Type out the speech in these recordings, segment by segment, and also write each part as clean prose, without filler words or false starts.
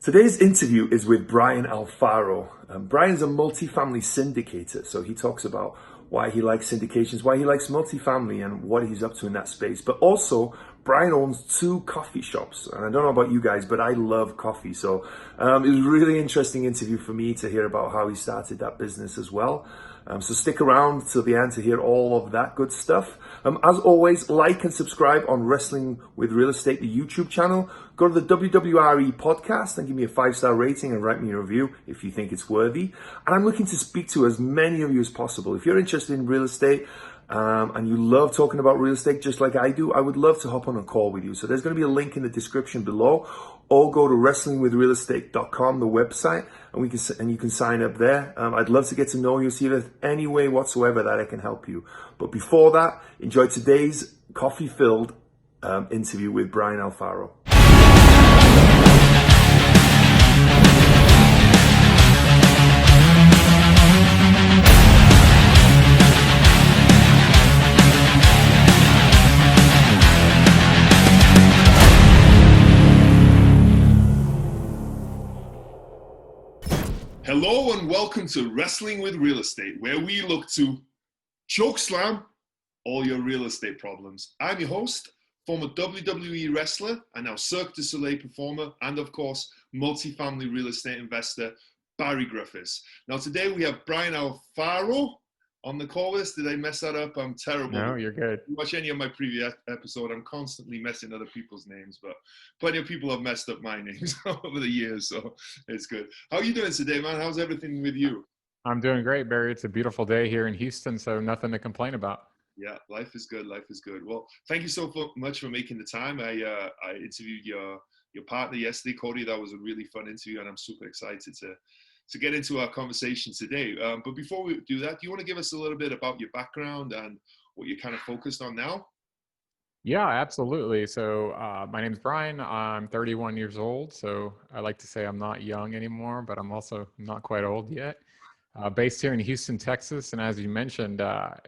Today's interview is with Brian Alfaro. Brian's a multifamily syndicator, so he talks about why he likes syndications, why he likes multifamily, and what he's up to in that space. But also, Brian owns two coffee shops, and I don't know about you guys, but I love coffee. So it was a really interesting interview for me to hear about how he started that business as well. So stick around till the end to hear all of that good stuff. As always, like and subscribe on Wrestling with Real Estate, the YouTube channel. Go to the WWRE podcast and give me a 5-star rating and write me a review if you think it's worthy. And I'm looking to speak to as many of you as possible. If you're interested in real estate, and you love talking about real estate just like I do, I would love to hop on a call with you. So there's going to be a link in the description below, or go to wrestlingwithrealestate.com, the website, and you can sign up there. I'd love to get to know you, see if there's any way whatsoever that I can help you. But before that, enjoy today's coffee-filled interview with Brian Alfaro. Hello and welcome to Wrestling with Real Estate, where we look to chokeslam all your real estate problems. I'm your host, former WWE wrestler and now Cirque du Soleil performer, and of course, multifamily real estate investor, Barri Griffiths. Now today we have Brian Alfaro on the call with us. Did I mess that up? I'm terrible. No, you're good. If you watch any of my previous episode, I'm constantly messing other people's names, but plenty of people have messed up my names over the years, so it's good. How are you doing today, man? How's everything with you? I'm doing great, Barry. It's a beautiful day here in Houston, so nothing to complain about. Yeah, life is good. Life is good. Well, thank you so much for making the time. I interviewed your partner yesterday, Cody. That was a really fun interview, and I'm super excited to get into our conversation today. But before we do that, do you want to give us a little bit about your background and what you're kind of focused on now? Yeah, absolutely. So my name's Brian. I'm 31 years old. So I like to say I'm not young anymore, but I'm also not quite old yet. Based here in Houston, Texas. And as you mentioned,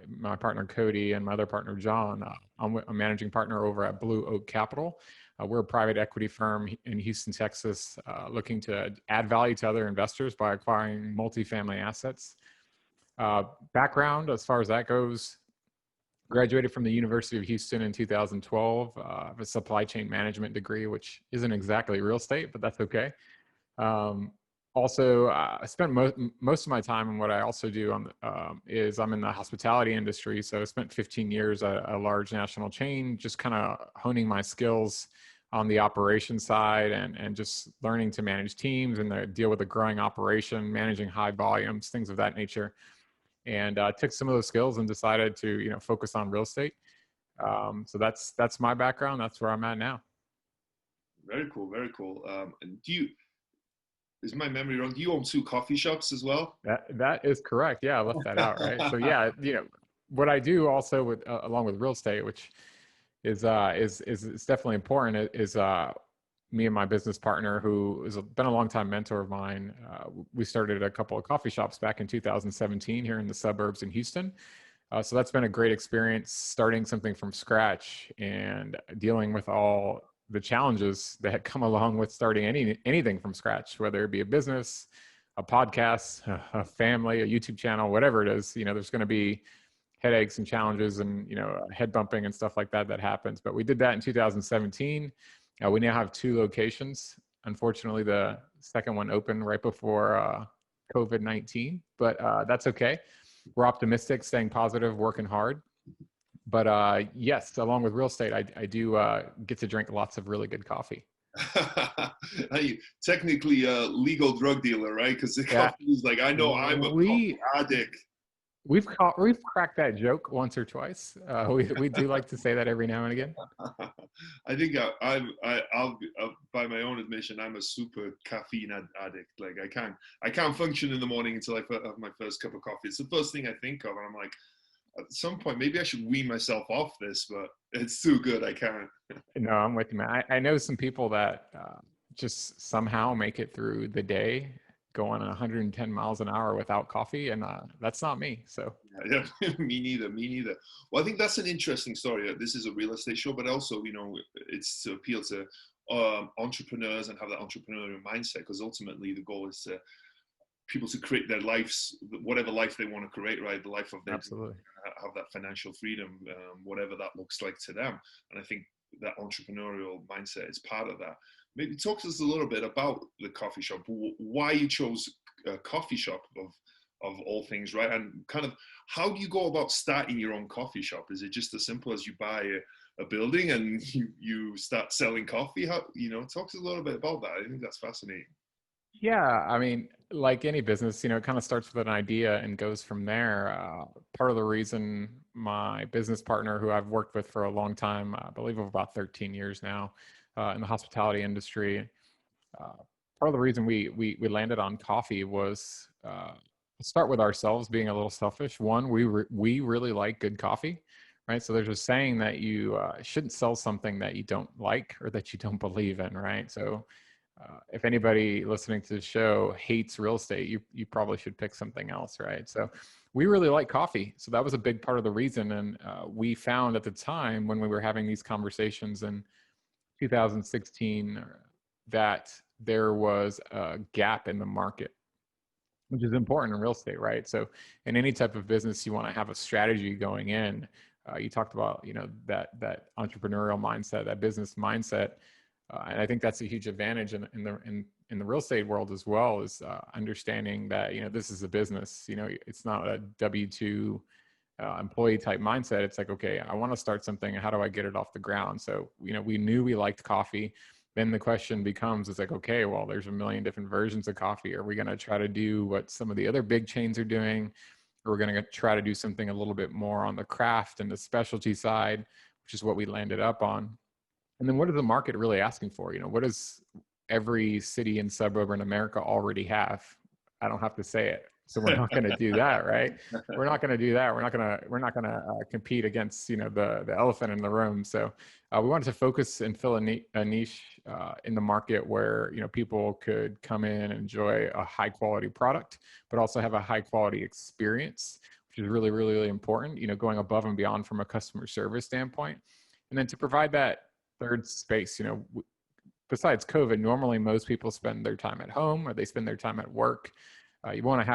my partner Cody and my other partner John, I'm a managing partner over at Blue Oak Capital. We're a private equity firm in Houston, Texas, looking to add value to other investors by acquiring multifamily assets. Background, as far as that goes, graduated from the University of Houston in 2012. I have a supply chain management degree, which isn't exactly real estate, but that's okay. Also, I spent most of my time, and what I also do is I'm in the hospitality industry. So I spent 15 years at a large national chain, just kind of honing my skills on the operation side and just learning to manage teams and deal with a growing operation, managing high volumes, things of that nature. And took some of those skills and decided to focus on real estate. So that's my background. That's where I'm at now. Very cool. Very cool. Is my memory wrong? Do you own two coffee shops as well? That is correct. Yeah, I left that out, right? So yeah, what I do also with along with real estate, which is definitely important, is me and my business partner, who has been a longtime mentor of mine. We started a couple of coffee shops back in 2017 here in the suburbs in Houston. So that's been a great experience, starting something from scratch and dealing with all the challenges that come along with starting anything from scratch, whether it be a business, a podcast, a family, a YouTube channel, whatever it is. There's going to be headaches and challenges and head bumping and stuff like that happens. But we did that in 2017. We now have two locations. Unfortunately, the second one opened right before COVID-19, but that's okay. We're optimistic, staying positive, working hard. But yes, along with real estate, I do get to drink lots of really good coffee. Technically a legal drug dealer, right? Because the coffee is like, I know I'm a coffee addict. We've cracked that joke once or twice. We do like to say that every now and again. I think I'll by my own admission, I'm a super caffeine addict. Like I can't function in the morning until I have my first cup of coffee. It's the first thing I think of, and I'm like, at some point maybe I should wean myself off this, but it's too good. I can't. No, I'm with you, man. I know some people that just somehow make it through the day going 110 miles an hour without coffee, and that's not me. So yeah, me neither. Well, I think that's an interesting story. This is a real estate show, but also, it's to appeal to entrepreneurs and have that entrepreneurial mindset, because ultimately the goal is to people to create their lives, whatever life they want to create, right? The life of their Absolutely. have that financial freedom, whatever that looks like to them. And I think that entrepreneurial mindset is part of that. Maybe talk to us a little bit about the coffee shop, why you chose a coffee shop of all things, right? And kind of how do you go about starting your own coffee shop? Is it just as simple as you buy a building and you start selling coffee? How, talk to us a little bit about that. I think that's fascinating. Yeah, I mean, like any business, it kind of starts with an idea and goes from there. Part of the reason my business partner, who I've worked with for a long time, I believe of about 13 years now, in the hospitality industry, part of the reason we landed on coffee was start with ourselves being a little selfish. One, we really like good coffee, right? So there's a saying that you shouldn't sell something that you don't like or that you don't believe in, right? So if anybody listening to the show hates real estate, you probably should pick something else, right? So we really like coffee. So that was a big part of the reason. And we found at the time when we were having these conversations in 2016 that there was a gap in the market, which is important in real estate, right? So in any type of business, you want to have a strategy going in. You talked about, that entrepreneurial mindset, that business mindset. And I think that's a huge advantage in the real estate world as well, is understanding that, this is a business, it's not a W-2 employee type mindset. It's like, okay, I want to start something. How do I get it off the ground? So, we knew we liked coffee. Then the question becomes, it's like, okay, well, there's a million different versions of coffee. Are we going to try to do what some of the other big chains are doing? Or we're going to try to do something a little bit more on the craft and the specialty side, which is what we landed up on. And then what is the market really asking for? What does every city and suburb in America already have? I don't have to say it. So we're not going to do that, right? We're not going to do that. We're not going to compete against, the elephant in the room. So we wanted to focus and fill a niche in the market where, people could come in and enjoy a high quality product, but also have a high quality experience, which is really, really, really important, going above and beyond from a customer service standpoint. And then to provide that third space, besides COVID, normally most people spend their time at home or they spend their time at work. We wanted to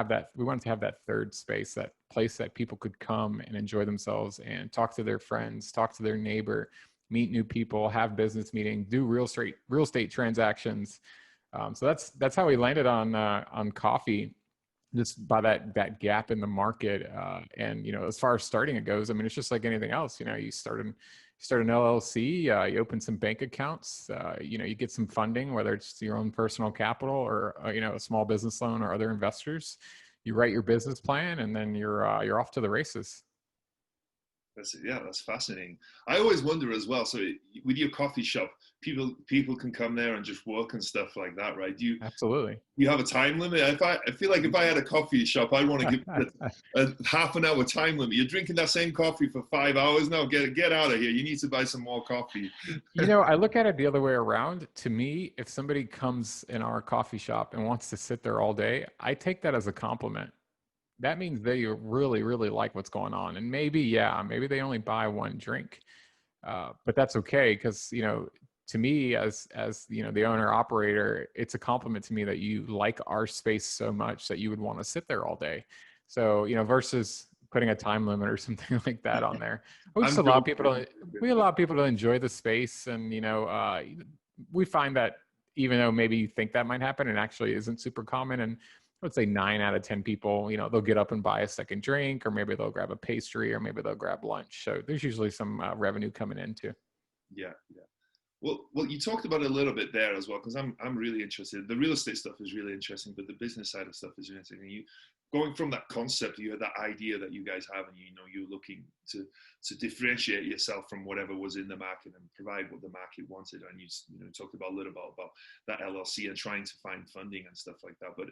have that third space, that place that people could come and enjoy themselves and talk to their friends, talk to their neighbor, meet new people, have business meetings, do real estate transactions. So that's how we landed on coffee, just by that gap in the market. And as far as starting it goes, I mean, it's just like anything else. You start an LLC, you open some bank accounts, you get some funding, whether it's your own personal capital or a small business loan or other investors. You write your business plan, and then you're off to the races. That's fascinating. I always wonder as well. So with your coffee shop, people can come there and just work and stuff like that, right? Absolutely. You have a time limit? I feel like if I had a coffee shop, I'd want to give a half an hour time limit. You're drinking that same coffee for 5 hours now. Get out of here. You need to buy some more coffee. I look at it the other way around. To me, if somebody comes in our coffee shop and wants to sit there all day, I take that as a compliment. That means they really, really like what's going on. And maybe they only buy one drink, but that's okay. Cause to me as the owner operator, it's a compliment to me that you like our space so much that you would want to sit there all day. So, versus putting a time limit or something like that on there. We allow people to enjoy the space. And, we find that even though maybe you think that might happen, it actually isn't super common. And I would say 9 out of 10 people, they'll get up and buy a second drink, or maybe they'll grab a pastry, or maybe they'll grab lunch. So there's usually some revenue coming in too. Yeah. Well, you talked about it a little bit there as well, because I'm really interested. The real estate stuff is really interesting, but the business side of stuff is interesting. And you going from that concept, you had that idea that you guys have, and you're looking to differentiate yourself from whatever was in the market and provide what the market wanted. And you talked about a little bit about that LLC and trying to find funding and stuff like that. But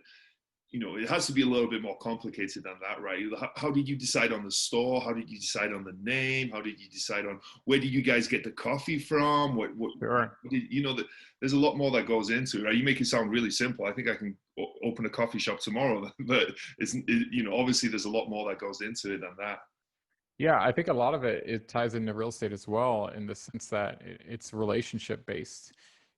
it has to be a little bit more complicated than that, right? How did you decide on the store? How did you decide on the name? How did you decide on where did you guys get the coffee from? Sure. There's a lot more that goes into it, right? You make it sound really simple. I think I can open a coffee shop tomorrow, but obviously there's a lot more that goes into it than that. Yeah, I think a lot of it ties into real estate as well, in the sense that it's relationship based.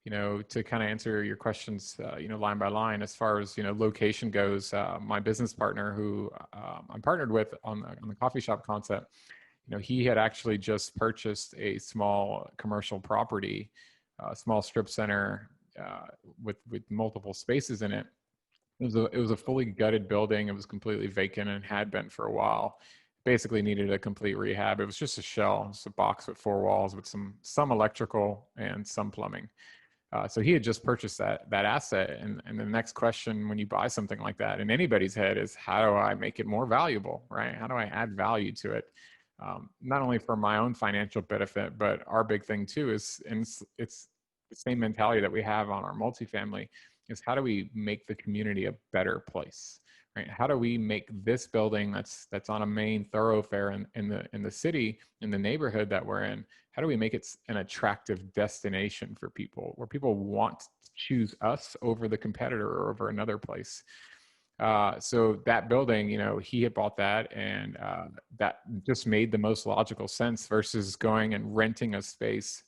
to kind of answer your questions, line by line, as far as, location goes, my business partner who I'm partnered with on the coffee shop concept, he had actually just purchased a small commercial property, a small strip center with multiple spaces in it. It was a fully gutted building. It was completely vacant and had been for a while. Basically needed a complete rehab. It was just a shell, just a box with 4 walls with some electrical and some plumbing. So he had just purchased that asset, and the next question when you buy something like that in anybody's head is, how do I make it more valuable, right? How do I add value to it? Not only for my own financial benefit, but our big thing too is, and it's the same mentality that we have on our multifamily, is how do we make the community a better place, right? How do we make this building that's on a main thoroughfare in the city, in the neighborhood that we're in, how do we make it an attractive destination for people, where people want to choose us over the competitor or over another place? So that building, he had bought that, and that just made the most logical sense versus going and renting a space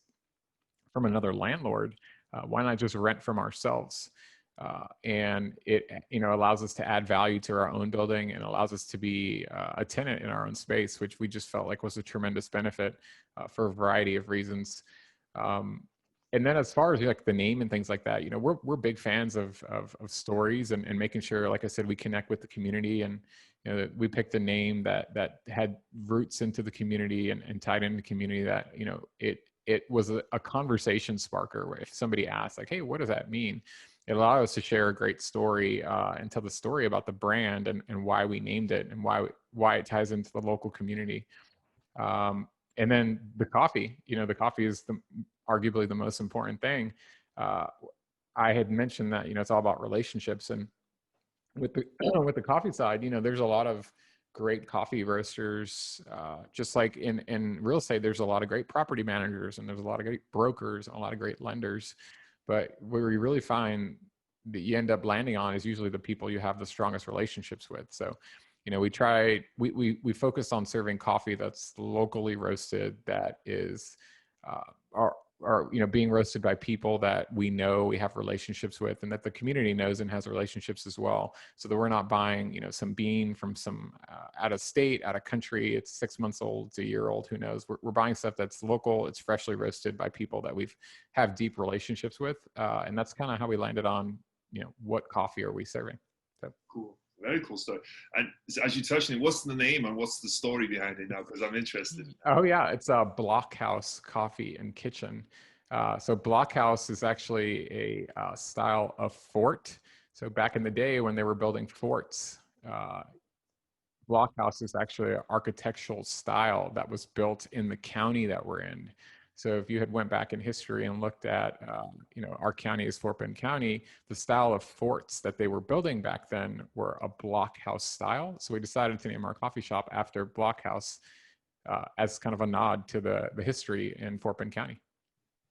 from another landlord. Why not just rent from ourselves? And it, allows us to add value to our own building, and allows us to be a tenant in our own space, which we just felt like was a tremendous benefit for a variety of reasons. And then as far as like the name and things like that, we're big fans of stories and making sure, like I said, we connect with the community, and we picked a name that had roots into the community and tied into the community, that it was a conversation sparker, where if somebody asked like, hey, what does that mean? It allowed us to share a great story and tell the story about the brand and why we named it, and why it ties into the local community. And then the coffee, the coffee is arguably the most important thing. I had mentioned that, it's all about relationships, and with the with the coffee side, there's a lot of great coffee roasters. Just like in real estate, there's a lot of great property managers, and there's a lot of great brokers, and a lot of great lenders. But where you really find that you end up landing on is usually the people you have the strongest relationships with. So, we focused on serving coffee that's locally roasted, that is, being roasted by people that we know, we have relationships with, and that the community knows and has relationships as well. So that we're not buying, some bean from some out of state, out of country. It's 6 months old, it's a year old, who knows? We're buying stuff that's local. It's freshly roasted by people that we've have deep relationships with, and that's kind of how we landed on, what coffee are we serving? So. Cool. Very cool story. And as you touched on it, what's the name and what's the story behind it now? Because I'm interested. Oh yeah, it's a Blockhouse Coffee and Kitchen. So Blockhouse is actually a style of fort. So back in the day when they were building forts, Blockhouse is actually an architectural style that was built in the county that we're in. So if you had went back in history and looked at, our county is Fort Bend County, the style of forts that they were building back then were a blockhouse style. So we decided to name our coffee shop after Blockhouse as kind of a nod to the history in Fort Bend County.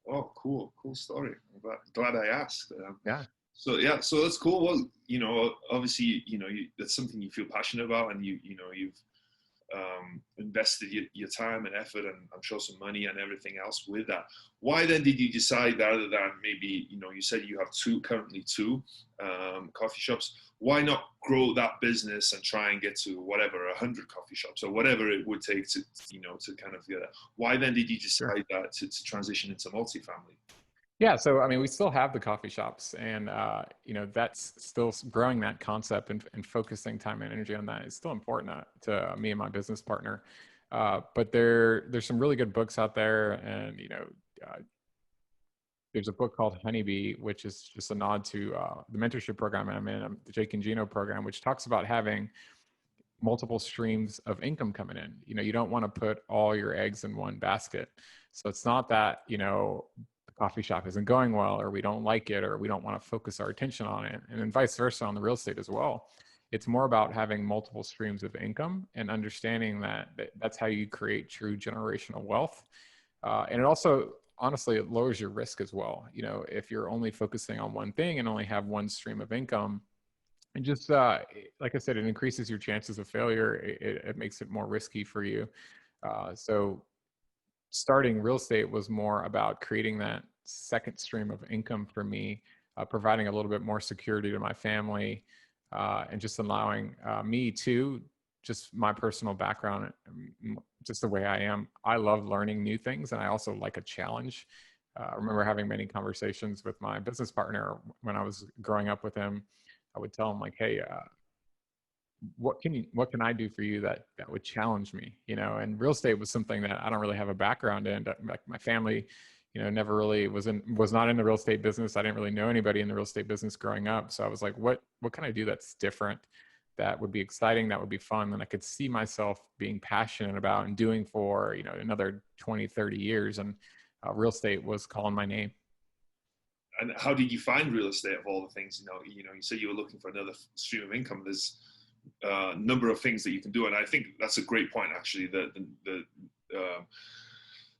Oh, cool story. I'm glad I asked. Yeah. So that's cool. Well, obviously, that's something you feel passionate about, and you've invested your time and effort, and I'm sure some money and everything else with that. Why then did you decide that, other than maybe, you said you have currently two coffee shops, why not grow that business and try and get to 100 coffee shops or whatever it would take to kind of get that? Why then did you decide that to transition into multifamily? Yeah, so I mean, we still have the coffee shops, and that's still growing that concept and focusing time and energy on that is still important to me and my business partner. But there's some really good books out there, and there's a book called Honeybee, which is just a nod to the mentorship program I'm in, the Jake and Gino program, which talks about having multiple streams of income coming in. You don't want to put all your eggs in one basket. So it's not that coffee shop isn't going well, or we don't like it, or we don't want to focus our attention on it, and then vice versa on the real estate as well. It's more about having multiple streams of income and understanding that that's how you create true generational wealth. And it also, honestly, it lowers your risk as well. If you're only focusing on one thing and only have one stream of income, and just like I said, it increases your chances of failure. It makes it more risky for you. So starting real estate was more about creating that second stream of income for me, providing a little bit more security to my family, and just allowing me to, just my personal background, just the way I am. I love learning new things, and I also like a challenge. I remember having many conversations with my business partner when I was growing up with him. I would tell him like, hey, what can I do for you that would challenge me? And real estate was something that I don't really have a background in. Like my family, never really was not in the real estate business. I didn't really know anybody in the real estate business growing up. So I was like, what can I do that's different, that would be exciting, that would be fun, and I could see myself being passionate about and doing for, another 20, 30 years. And real estate was calling my name. And how did you find real estate of all the things? You said you were looking for another stream of income. There's a number of things that you can do, and I think that's a great point, actually.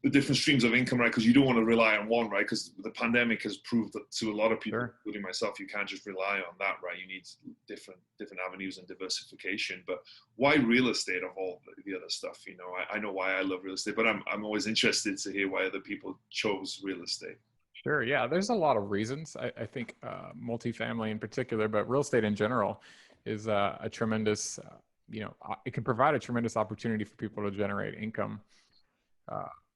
The different streams of income, right? Because you don't want to rely on one, right? Because the pandemic has proved that to a lot of people, including myself, you can't just rely on that, right? You need different avenues and diversification. But why real estate of all the other stuff? I know why I love real estate, but I'm always interested to hear why other people chose real estate. Sure. Yeah, there's a lot of reasons. I think multifamily in particular, but real estate in general is a tremendous, it can provide a tremendous opportunity for people to generate income.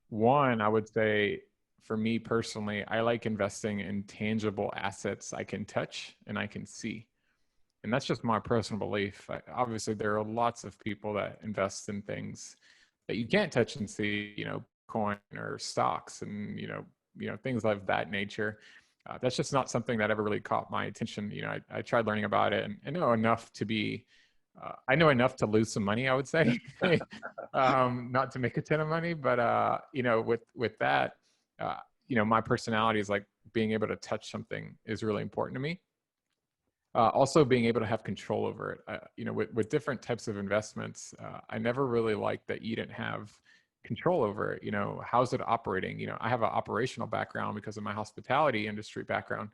One, I would say for me personally, I like investing in tangible assets I can touch and I can see. And that's just my personal belief. Obviously, there are lots of people that invest in things that you can't touch and see, coin or stocks and, things of that nature. That's just not something that ever really caught my attention. I tried learning about it, and I know enough to lose some money, I would say, not to make a ton of money, but, with that, my personality is like being able to touch something is really important to me. Also being able to have control over it. With different types of investments, I never really liked that you didn't have control over it. How's it operating? I have an operational background because of my hospitality industry background.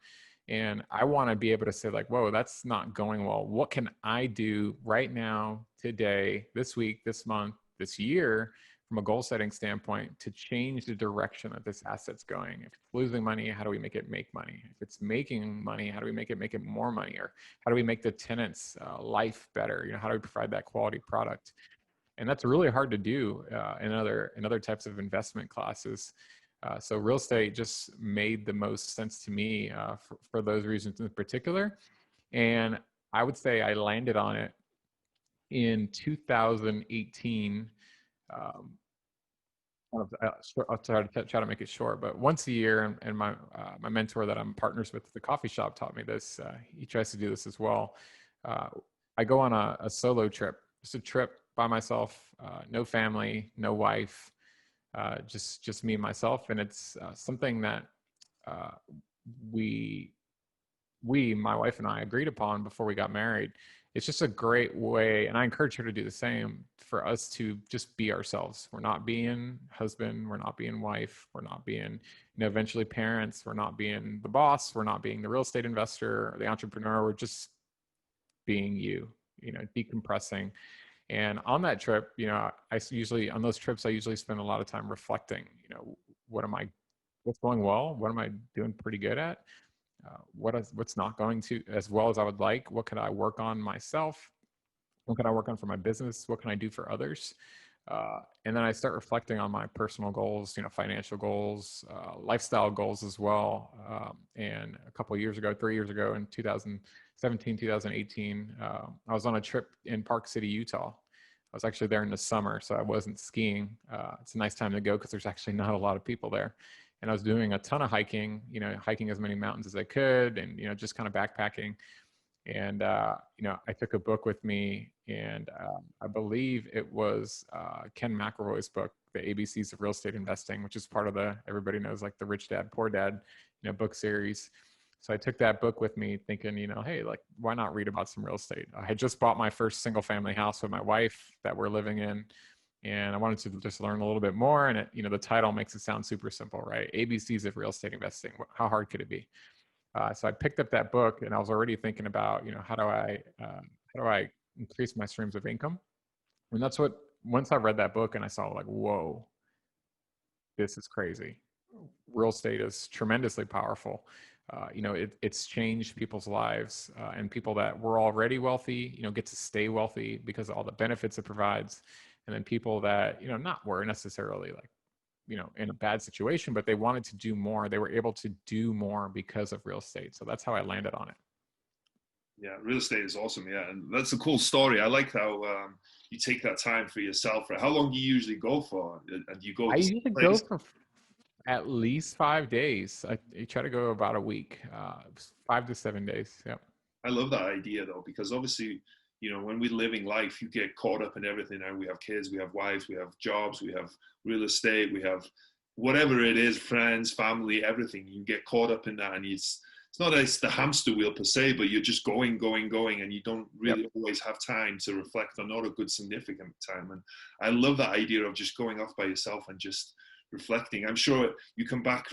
And I want to be able to say like, whoa, that's not going well. What can I do right now, today, this week, this month, this year, from a goal setting standpoint to change the direction that this asset's going? If it's losing money, how do we make it make money? If it's making money, how do we make it more money? Or how do we make the tenants' life better? How do we provide that quality product? And that's really hard to do in other types of investment classes. So real estate just made the most sense to me for those reasons in particular. And I would say I landed on it in 2018. I'll try to make it short, but once a year, and my mentor that I'm partners with at the coffee shop taught me this. He tries to do this as well. I go on a solo trip. It's a trip by myself, no family, no wife, just me and myself. And it's something that my wife and I agreed upon before we got married. It's just a great way, and I encourage her to do the same, for us to just be ourselves. We're not being husband, we're not being wife, we're not being, eventually parents, we're not being the boss, we're not being the real estate investor or the entrepreneur, we're just being you, decompressing. And on that trip, on those trips, I usually spend a lot of time reflecting, what's going well? What am I doing pretty good at? What's not going to as well as I would like? What can I work on myself? What can I work on for my business? What can I do for others? And then I start reflecting on my personal goals, financial goals, lifestyle goals as well. And a couple of years ago, 3 years ago, in 2017, 2018, I was on a trip in Park City, Utah. I was actually there in the summer, so I wasn't skiing. It's a nice time to go because there's actually not a lot of people there. And I was doing a ton of hiking, hiking as many mountains as I could, and, just kind of backpacking. And, I took a book with me, and I believe it was Ken McElroy's book, The ABCs of Real Estate Investing, which is part of everybody knows, like the Rich Dad, Poor Dad, book series. So I took that book with me thinking, hey, like, why not read about some real estate? I had just bought my first single family house with my wife that we're living in. And I wanted to just learn a little bit more. And the title makes it sound super simple, right? ABCs of Real Estate Investing. How hard could it be? So I picked up that book, and I was already thinking about, how do I increase my streams of income? And once I read that book and I saw like, whoa, this is crazy. real estate is tremendously powerful. It's changed people's lives, and people that were already wealthy, get to stay wealthy because of all the benefits it provides. And then people that, not were necessarily like, in a bad situation, but they wanted to do more. They were able to do more because of real estate. So that's how I landed on it. Yeah, real estate is awesome. Yeah, and that's a cool story. I like how you take that time for yourself. Right? How long do you usually go for? And you go? I usually go for at least 5 days. I try to go about a week, 5 to 7 days. Yep. I love that idea though, because obviously, when we're living life, you get caught up in everything. And we have kids, we have wives, we have jobs, we have real estate, we have whatever it is, friends, family, everything. You get caught up in that, and it's not as the hamster wheel per se, but you're just going, and you don't really always have time to reflect, or not a good significant time. And I love that idea of just going off by yourself and just reflecting. I'm sure you come back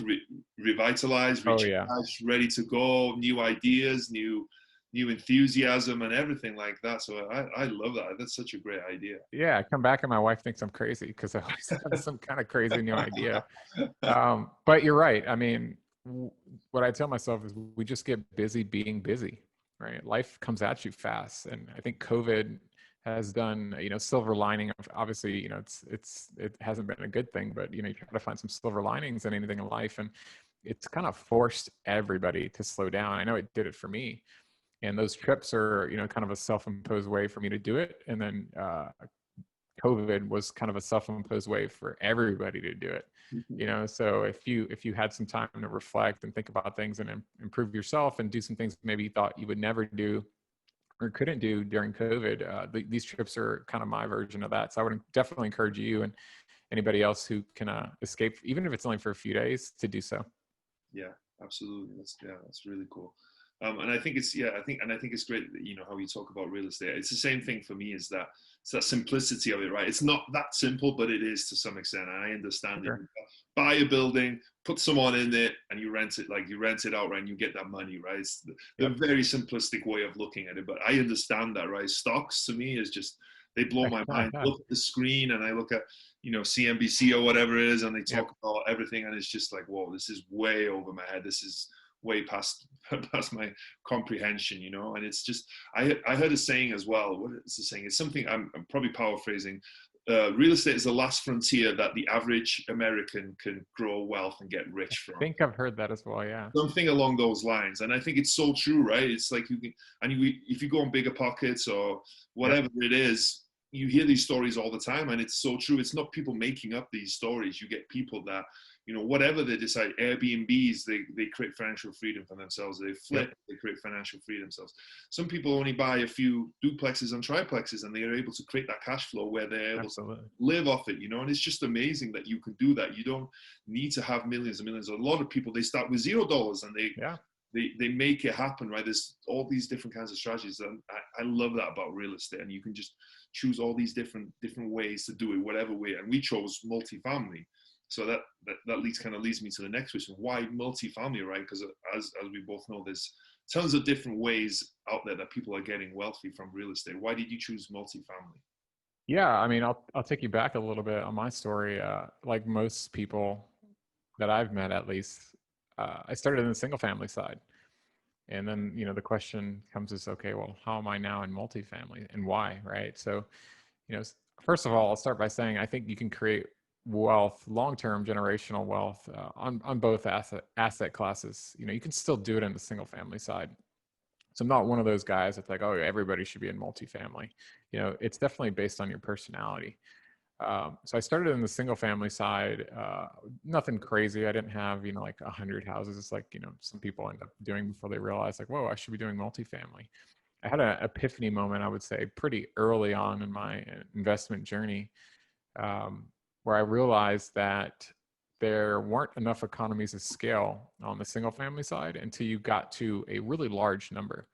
revitalized, recharged, ready to go, new ideas, new enthusiasm and everything like that. So I love that. That's such a great idea. Yeah, I come back and my wife thinks I'm crazy because I always have some kind of crazy new idea. But you're right. I mean, what I tell myself is we just get busy being busy, right? Life comes at you fast. And I think COVID has done, silver lining. Obviously, it hasn't been a good thing, but, you try to find some silver linings in anything in life. And it's kind of forced everybody to slow down. I know it did it for me. And those trips are, kind of a self-imposed way for me to do it. And then COVID was kind of a self-imposed way for everybody to do it. So if you had some time to reflect and think about things and improve yourself and do some things maybe you thought you would never do or couldn't do during COVID, these trips are kind of my version of that. So I would definitely encourage you and anybody else who can escape, even if it's only for a few days, to do so. Yeah, absolutely. That's really cool. And I think it's great that, how you talk about real estate. It's the same thing for me, is that it's that simplicity of it, right? It's not that simple, but it is to some extent. And I understand it. Buy a building, put someone in it, and you rent it out, right? And you get that money, right? It's the very simplistic way of looking at it. But I understand that, right? Stocks to me is just, they blow my mind. I look at the screen and I look at, CNBC or whatever it is, and they talk about everything. And it's just like, whoa, this is way over my head. This is way past my comprehension, and it's just, I heard a saying as well. What is the saying? It's something I'm probably paraphrasing. Real estate is the last frontier that the average American can grow wealth and get rich from. I think I've heard that as well. Yeah, something along those lines. And I think it's so true, right? It's like if you go on Bigger Pockets or whatever it is, you hear these stories all the time, and it's so true. It's not people making up these stories. You get people that, whatever they decide, Airbnbs, they create financial freedom for themselves. They flip, they create financial freedom themselves. Some people only buy a few duplexes and triplexes, and they are able to create that cash flow where they're able to live off it, and it's just amazing that you can do that. You don't need to have millions and millions. A lot of people, they start with $0 and they make it happen, right? There's all these different kinds of strategies, and I love that about real estate. And you can just choose all these different ways to do it, whatever way. And we chose multifamily. So that leads me to the next question. Why multifamily, right? Because as we both know, there's tons of different ways out there that people are getting wealthy from real estate. Why did you choose multifamily? Yeah, I mean, I'll take you back a little bit on my story. Like most people that I've met, at least, I started in the single family side. And then, the question comes is, okay, well, how am I now in multifamily and why, right? So, first of all, I'll start by saying I think you can create wealth, long-term generational wealth on both asset classes. You can still do it in the single family side. So I'm not one of those guys that's like, oh, everybody should be in multifamily. It's definitely based on your personality. So I started in the single family side, nothing crazy. I didn't have, like 100 houses. It's like, some people end up doing before they realize like, whoa, I should be doing multifamily. I had an epiphany moment, I would say, pretty early on in my investment journey, where I realized that there weren't enough economies of scale on the single family side until you got to a really large number.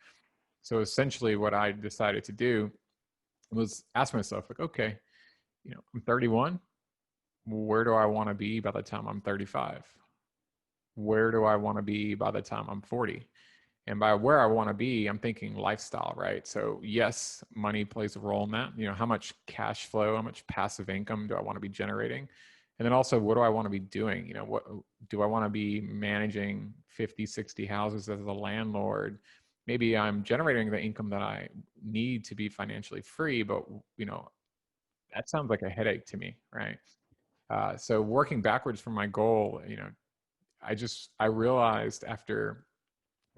So essentially what I decided to do was ask myself, like, okay, I'm 31. Where do I want to be by the time I'm 35? Where do I want to be by the time I'm 40? And by where I want to be, I'm thinking lifestyle, right? So yes, money plays a role in that. How much cash flow, how much passive income do I want to be generating? And then also, what do I want to be doing? You know, what do I want to be managing 50, 60 houses as a landlord? Maybe I'm generating the income that I need to be financially free, but you know, that sounds like a headache to me, right? So working backwards from my goal, you know, I realized after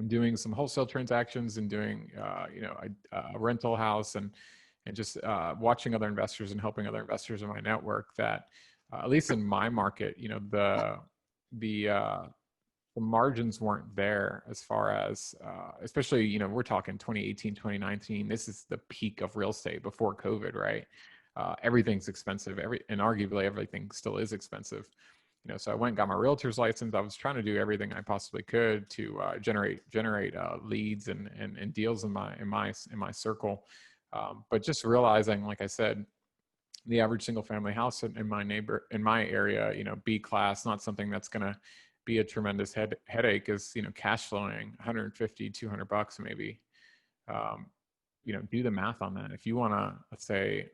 doing some wholesale transactions and doing, you know, a rental house and just watching other investors and helping other investors in my network that, at least in my market, you know, the margins weren't there as far as, especially, you know, we're talking 2018, 2019. This is the peak of real estate before COVID, right? Everything's expensive. And arguably everything still is expensive. You know, so I went and got my realtor's license. I was trying to do everything I possibly could to generate leads and deals in my circle. But just realizing, like I said, the average single family house in my area, you know, B class, not something that's going to be a tremendous headache, is, you know, cash flowing 150, $200 maybe. You know, do the math on that. If you want to, let's say,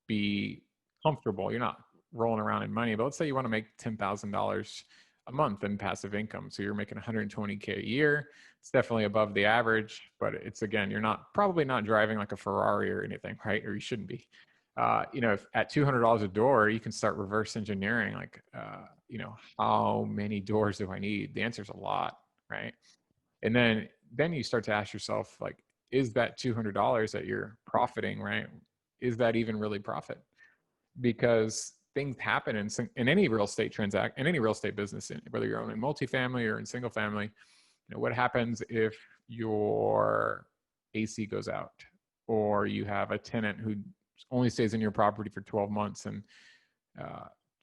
be comfortable, you're not rolling around in money, but let's say you want to make $10,000 a month in passive income. So you're making 120K a year. It's definitely above the average, but it's, again, you're probably not driving like a Ferrari or anything, right? Or you shouldn't be. You know, if at $200 a door, you can start reverse engineering, like, you know, how many doors do I need? The answer is a lot, right? And then you start to ask yourself, like, is that $200 that you're profiting, right? Is that even really profit? Because things happen in any real estate in any real estate business, whether you're owning multifamily or in single family. You know, what happens if your AC goes out, or you have a tenant who only stays in your property for 12 months and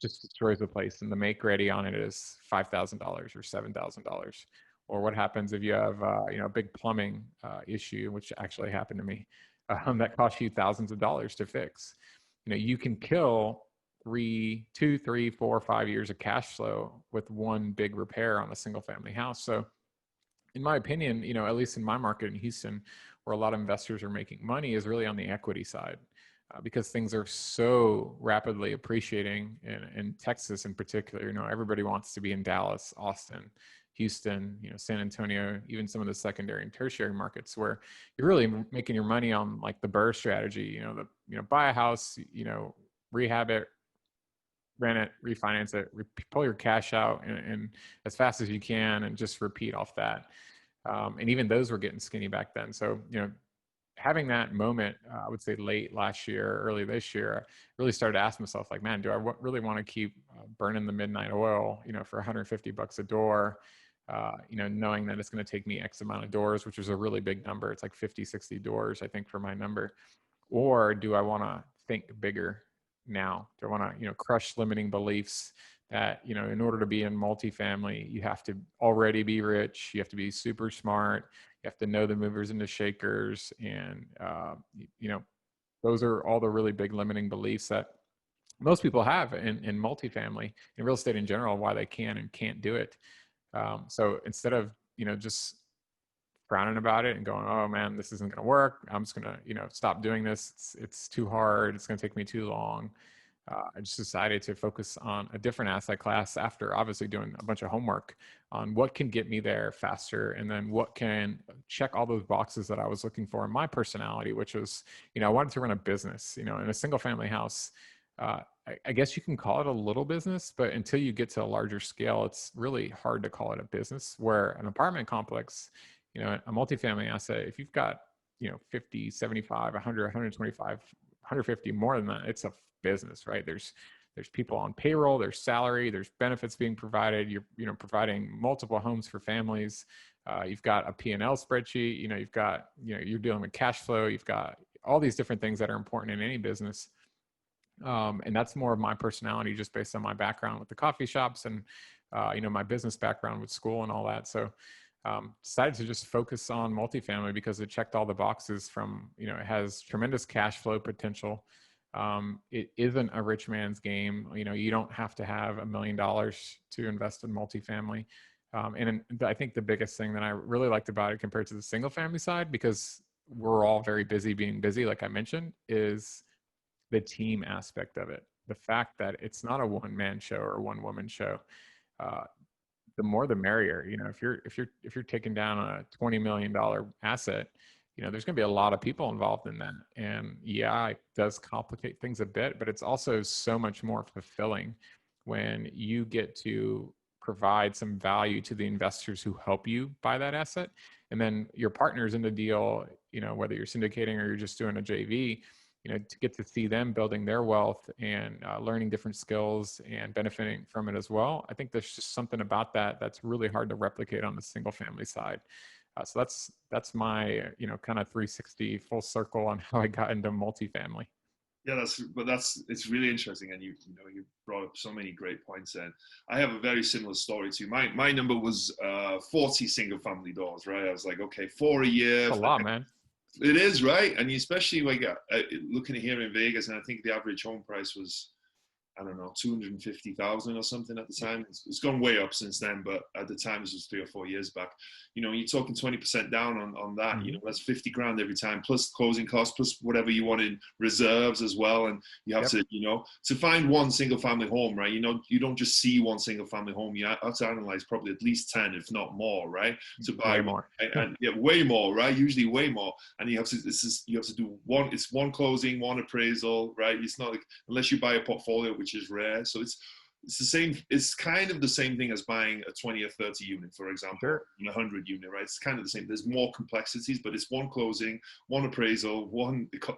just destroys the place, and the make ready on it is $5,000 or $7,000? Or what happens if you have, you know, a big plumbing issue, which actually happened to me, that costs you thousands of dollars to fix? You know, you can kill 2, 3, 4, 5 years of cash flow with one big repair on a single family house. So in my opinion, you know, at least in my market in Houston, where a lot of investors are making money, is really on the equity side, because things are so rapidly appreciating in Texas in particular. You know, everybody wants to be in Dallas, Austin, Houston, you know, San Antonio, even some of the secondary and tertiary markets where you're really making your money on like the BRRRR strategy. You know, buy a house, you know, rehab it, rent it, refinance it, pull your cash out and as fast as you can, and just repeat off that. And even those were getting skinny back then. So, you know, having that moment, I would say late last year, early this year, I really started to ask myself, like, man, do I really want to keep burning the midnight oil, you know, for $150 a door, you know, knowing that it's going to take me X amount of doors, which is a really big number. It's like 50, 60 doors, I think, for my number. Or do I want to think bigger now? Do I want to, you know, crush limiting beliefs that, you know, in order to be in multifamily, you have to already be rich, you have to be super smart, you have to know the movers and the shakers. And, you know, those are all the really big limiting beliefs that most people have in multifamily, in real estate in general, why they can and can't do it. So instead of, you know, just frowning about it and going, oh man, this isn't going to work, I'm just going to, you know, stop doing this, it's too hard, it's going to take me too long, I just decided to focus on a different asset class after obviously doing a bunch of homework on what can get me there faster, and then what can check all those boxes that I was looking for in my personality, which was, you know, I wanted to run a business. You know, in a single family house, I guess you can call it a little business, but until you get to a larger scale, it's really hard to call it a business. Where an apartment complex, you know, a multifamily asset, if you've got, you know, 50, 75, 100, 125, 150, more than that, it's a business, right? There's people on payroll, there's salary, there's benefits being provided. You're, you know, providing multiple homes for families. You've got a P&L spreadsheet, you know, you've got, you know, you're dealing with cash flow. You've got all these different things that are important in any business. And that's more of my personality, just based on my background with the coffee shops and, you know, my business background with school and all that. So decided to just focus on multifamily because it checked all the boxes from, you know, it has tremendous cash flow potential. It isn't a rich man's game. You know, you don't have to have $1 million to invest in multifamily. And I think the biggest thing that I really liked about it compared to the single family side, because we're all very busy being busy, like I mentioned, is the team aspect of it. the fact that it's not a one-man show or a one-woman show. The more the merrier. You know, if you're taking down a $20 million asset, you know, there's going to be a lot of people involved in that. And yeah, it does complicate things a bit, but it's also so much more fulfilling when you get to provide some value to the investors who help you buy that asset. And then your partners in the deal, you know, whether you're syndicating or you're just doing a JV, you know, to get to see them building their wealth and learning different skills and benefiting from it as well. I think there's just something about that that's really hard to replicate on the single family side. So that's my, you know, kind of 360 full circle on how I got into multifamily. Yeah, it's really interesting, and you brought up so many great points. And I have a very similar story to you. My number was 40 single family doors, right? I was like, okay, 4 a year. That's a lot, man. It is, right? And especially like looking at here in Vegas, and I think the average home price was, I don't know, 250,000 or something at the time. It's gone way up since then, but at the time, this was 3 or 4 years back. You know, you're talking 20% down on that. Mm-hmm. You know, that's 50 grand every time, plus closing costs, plus whatever you want in reserves as well. And you have to, you know, to find one single family home, right? You know, you don't just see one single family home. You have to analyze probably at least 10, if not more, right? To buy way more. And yeah, way more, right? Usually way more. And you have to do one. It's one closing, one appraisal, right? It's not like, unless you buy a portfolio, which is rare. So it's the same. It's kind of the same thing as buying a 20 or 30 unit, for example, Sure. a 100 unit, right? It's kind of the same. There's more complexities, but it's one closing, one appraisal,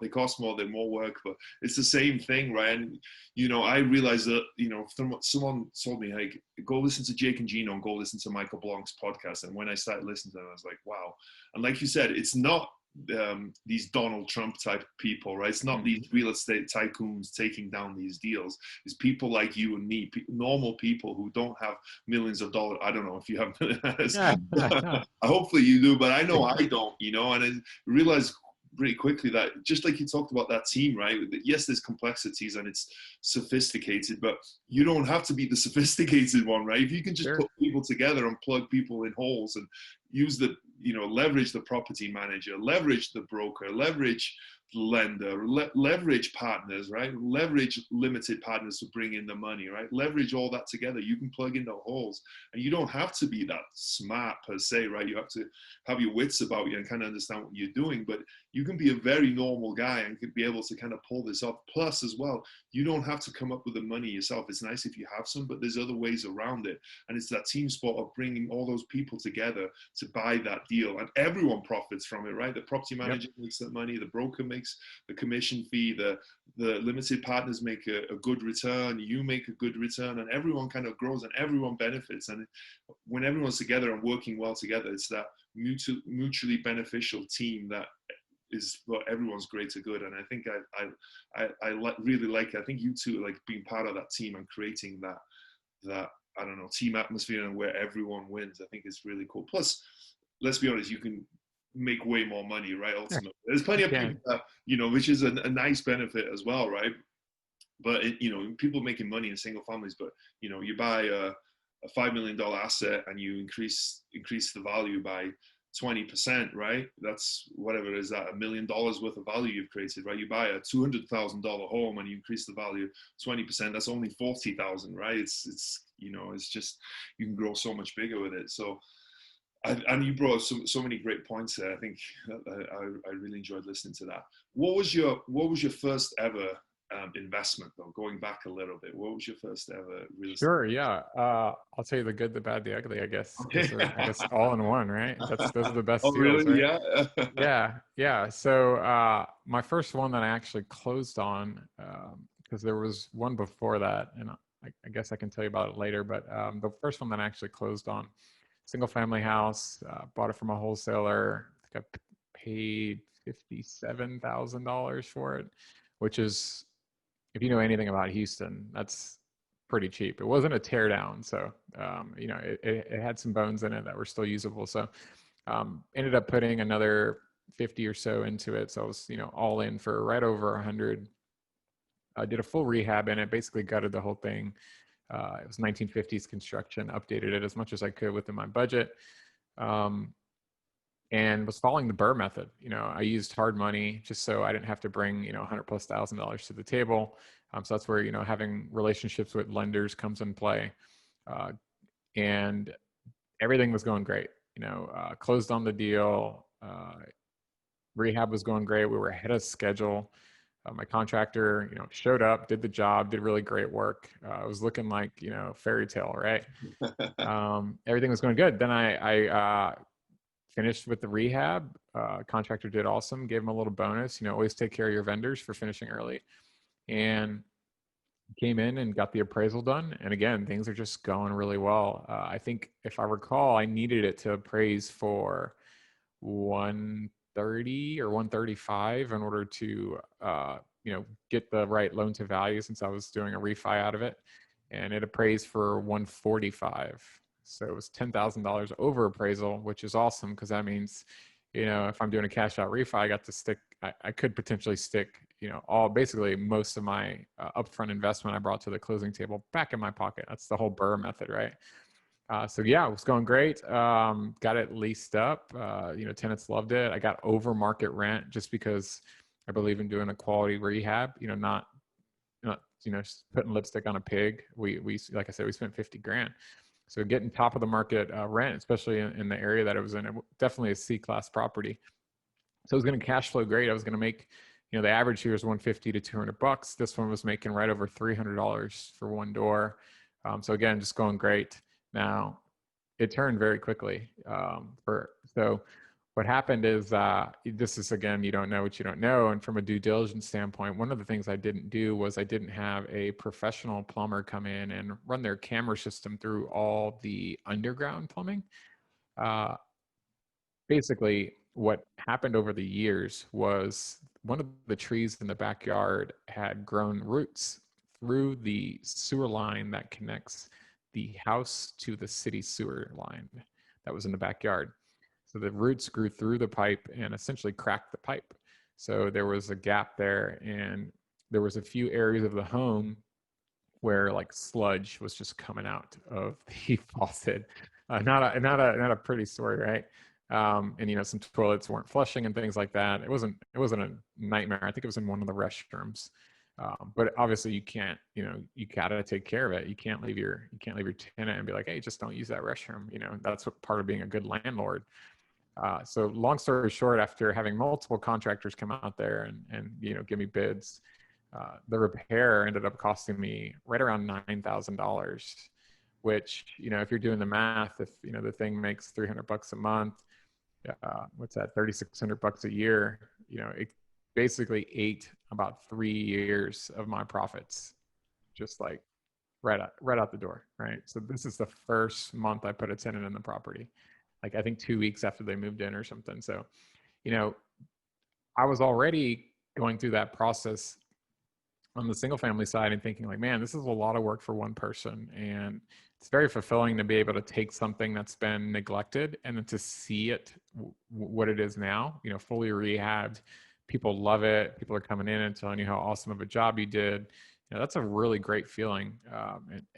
they cost more, they're more work, but it's the same thing, right? And, you know, I realized that, you know, someone told me, like, go listen to Jake and Gino and go listen to Michael Blanc's podcast. And when I started listening to them, I was like, wow. And like you said, it's not these Donald Trump type people, right? It's not these real estate tycoons taking down these deals. It's people like you and me, normal people who don't have millions of dollars. I don't know if you have millionaires. Hopefully you do, but I know I don't, you know, and I realized pretty quickly that, just like you talked about that team, right? Yes, there's complexities and it's sophisticated, but you don't have to be the sophisticated one, right? If you can just put people together and plug people in holes and use the, you know, leverage the property manager, leverage the broker, leverage the lender, leverage partners, right? Leverage limited partners to bring in the money, right? Leverage all that together. You can plug in the holes, and you don't have to be that smart per se, right? You have to have your wits about you and kind of understand what you're doing, but you can be a very normal guy and could be able to kind of pull this off. Plus as well, you don't have to come up with the money yourself. It's nice if you have some, but there's other ways around it. And it's that team sport of bringing all those people together to buy that deal, and everyone profits from it, right? The property manager makes that money, the broker makes the commission fee, the limited partners make a good return, you make a good return, and everyone kind of grows and everyone benefits. And when everyone's together and working well together, it's that mutually beneficial team that is for everyone's greater good. And I think I really like it. I think you two like being part of that team and creating that I don't know, team atmosphere and where everyone wins. I think it's really cool. Plus, let's be honest, you can make way more money, right? Ultimately, there's plenty of people that, you know, which is a nice benefit as well, right? But you know, people making money in single families, but you know, you buy a $5 million asset and you increase the value by 20%, right? That's whatever it is, that $1 million worth of value you've created, right? You buy a $200,000 home and you increase the value 20%. That's only 40,000, right? It's you know, it's just, you can grow so much bigger with it. So. And you brought up so many great points there. I think I really enjoyed listening to that. What was your first ever investment, though? Going back a little bit, what was your first ever real estate? Sure, yeah. I'll tell you the good, the bad, the ugly, I guess. Okay. I guess all in one, right? Those are the best deals, really? Right? Yeah. So my first one that I actually closed on, because there was one before that, and I guess I can tell you about it later. But the first one that I actually closed on, single family house, bought it from a wholesaler. I think I paid $57,000 for it, which is, if you know anything about Houston, that's pretty cheap. It wasn't a tear down. So, you know, it had some bones in it that were still usable. So ended up putting another 50 or so into it. So I was, you know, all in for right over 100. I did a full rehab in it, basically gutted the whole thing. It was 1950s construction, updated it as much as I could within my budget. and was following the Burr method. I used hard money just so I didn't have to bring, $100,000+ to the table. So that's where, having relationships with lenders comes in play. And everything was going great, closed on the deal. Rehab was going great. We were ahead of schedule. My contractor, showed up, did the job, did really great work. It was looking like, fairy tale, right? Everything was going good. Then I finished with the rehab. Contractor did awesome, gave him a little bonus, always take care of your vendors for finishing early. And came in and got the appraisal done. And again, things are just going really well. I think if I recall, I needed it to appraise for 130 or 135 in order to, get the right loan to value, since I was doing a refi out of it. And it appraised for 145. So it was $10,000 over appraisal, which is awesome, because that means, if I'm doing a cash out refi, I got to stick, I could potentially stick, basically most of my upfront investment I brought to the closing table back in my pocket. That's the whole Burr method, right? So yeah, it was going great. Got it leased up. Tenants loved it. I got over market rent just because I believe in doing a quality rehab. Not just putting lipstick on a pig. We like I said, we spent $50,000. So getting top of the market rent, especially in the area that it was in, definitely a C-class property. So it was going to cash flow great. I was going to make, the average here is $150 to $200. This one was making right over $300 for one door. So again, just going great. Now, it turned very quickly. So what happened is, this is, again, you don't know what you don't know. And from a due diligence standpoint, one of the things I didn't do was I didn't have a professional plumber come in and run their camera system through all the underground plumbing. Basically, what happened over the years was one of the trees in the backyard had grown roots through the sewer line that connects the house to the city sewer line that was in the backyard. So the roots grew through the pipe and essentially cracked the pipe. So there was a gap there, and there was a few areas of the home where like sludge was just coming out of the faucet. Not a pretty story, right? And some toilets weren't flushing and things like that. It wasn't a nightmare. I think it was in one of the restrooms. But obviously you can't, you gotta take care of it. You can't leave your tenant and be like, hey, just don't use that restroom. That's what part of being a good landlord. So long story short, after having multiple contractors come out there and give me bids, the repair ended up costing me right around $9,000, which, if you're doing the math, if, the thing makes $300 a month, what's that, $3,600 a year, it basically ate about 3 years of my profits, just like right out the door. Right. So this is the first month I put a tenant in the property, like I think 2 weeks after they moved in or something. So, I was already going through that process on the single family side and thinking like, man, this is a lot of work for one person. And it's very fulfilling to be able to take something that's been neglected and then to see it, what it is now, fully rehabbed. People love it. People are coming in and telling you how awesome of a job you did. That's a really great feeling.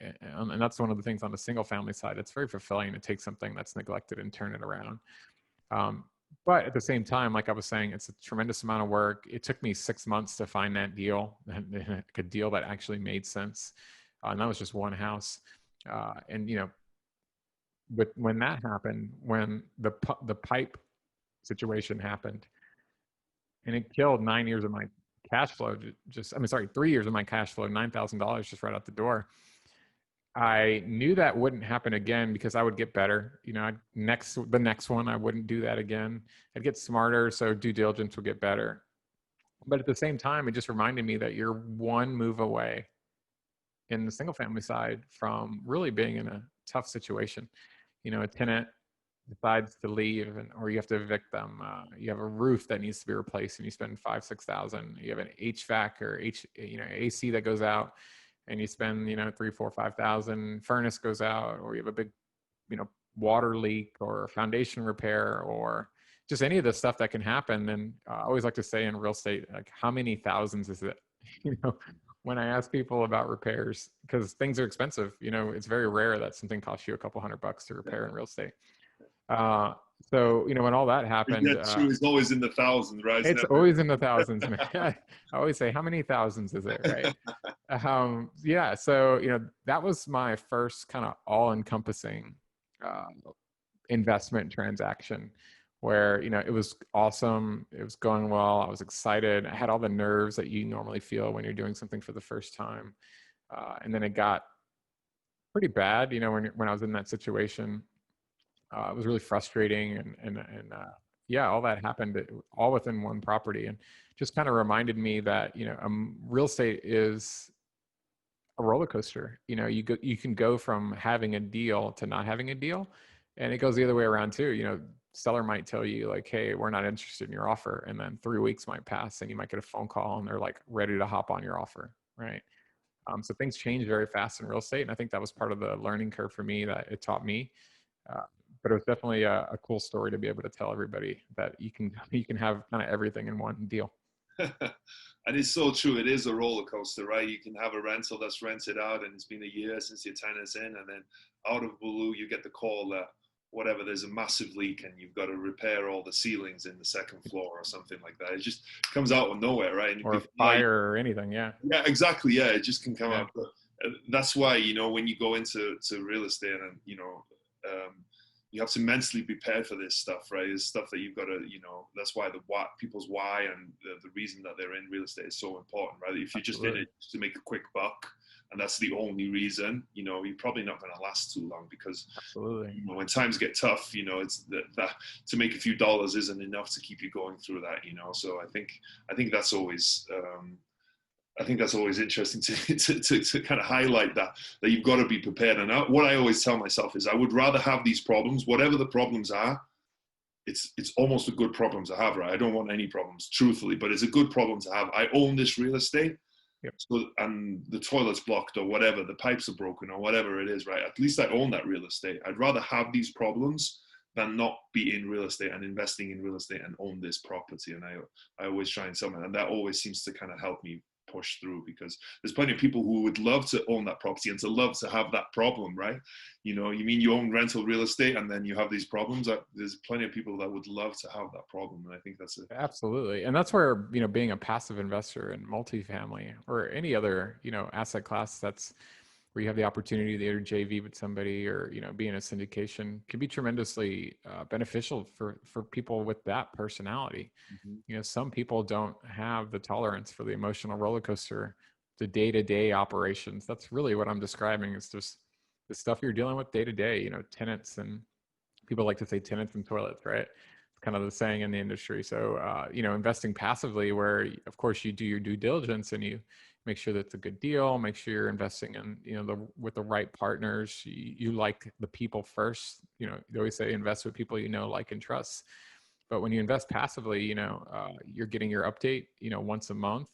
And that's one of the things on the single family side. It's very fulfilling to take something that's neglected and turn it around. But at the same time, like I was saying, it's a tremendous amount of work. It took me 6 months to find that deal, a deal that actually made sense. And that was just one house. But when that happened, when the pipe situation happened, and it killed 9 years of my cash flow, 3 years of my cash flow, $9,000 just right out the door. I knew that wouldn't happen again because I would get better. The next one, I wouldn't do that again. I'd get smarter, so due diligence would get better. But at the same time, it just reminded me that you're one move away in the single family side from really being in a tough situation. A tenant decides to leave, or you have to evict them. You have a roof that needs to be replaced, and you spend $5,000-$6,000. You have an HVAC or AC that goes out, and you spend, $3,000, $4,000, $5,000. Furnace goes out, or you have a big, water leak or foundation repair, or just any of the stuff that can happen. And I always like to say in real estate, like, how many thousands is it? When I ask people about repairs, because things are expensive, it's very rare that something costs you a couple $100 to repair in real estate. So, you know, when all that happened, Yeah, true. It's always in the thousands, right? It's it's never. always in the thousands, man. I always say, how many thousands is it, right? Yeah. So, you know, that was my first kind of all-encompassing uh, investment transaction where, you know, it was awesome. It was going well. I was excited. I had all the nerves that you normally feel when you're doing something for the first time. And then it got pretty bad, you know, when I was in that situation. It was really frustrating, and yeah, all that happened all within one property, and just kind of reminded me that, you know, real estate is a roller coaster. You know, you can go from having a deal to not having a deal, and it goes the other way around too. You know, seller might tell you like, "Hey, we're not interested in your offer," and then 3 weeks might pass, and you might get a phone call, and they're like ready to hop on your offer, right? So things change very fast in real estate, and I think that was part of the learning curve for me that it taught me. Uh, but it was definitely a cool story to be able to tell everybody that you can have kind of everything in one deal. And it's so true. It is a roller coaster, right? You can have a rental that's rented out and it's been a year since your tenant's in, and then out of blue, you get the call that whatever, there's a massive leak and you've got to repair all the ceilings in the second floor or something like that. It just comes out of nowhere, right? And Or fire or anything, yeah. yeah, exactly. Yeah, it just can come Yeah. out. But that's why, you know, when you go into real estate and, you know, you have to mentally prepare for this stuff, right? It's stuff that you've got to, you know, that's why people's why and the reason that they're in real estate is so important, right? If you're just in it to make a quick buck and that's the only reason, you know, you're probably not going to last too long, because Absolutely. you know, when times get tough, you know, it's that to make a few dollars isn't enough to keep you going through that, you know. So I think that's always interesting to kind of highlight that you've got to be prepared. And what I always tell myself is I would rather have these problems, whatever the problems are. It's almost a good problem to have, right? I don't want any problems, truthfully, but it's a good problem to have. I own this real estate. Yep. So, and the toilet's blocked or whatever, the pipes are broken or whatever it is, right? At least I own that real estate. I'd rather have these problems than not be in real estate and investing in real estate and own this property. And I always try and sell it, and that always seems to kind of help me push through, because there's plenty of people who would love to own that property and to love to have that problem, right? You know, you mean you own rental real estate and then you have these problems. There's plenty of people that would love to have that problem, and I think that's it. Absolutely. And that's where, you know, being a passive investor in multifamily or any other, you know, asset class, that's where you have the opportunity to either JV with somebody or, you know, be in a syndication, can be tremendously beneficial for people with that personality. Mm-hmm. You know, some people don't have the tolerance for the emotional roller coaster, the day-to-day operations. That's really what I'm describing. It's just the stuff you're dealing with day to day, you know, tenants, and people like to say tenants and toilets, right? It's kind of the saying in the industry. So, you know, investing passively, where of course you do your due diligence and you make sure that it's a good deal, make sure you're investing in, you know, with the right partners. You like the people first. You know, they always say invest with people you know, like, and trust. But when you invest passively, you know, you're getting your update, you know, once a month.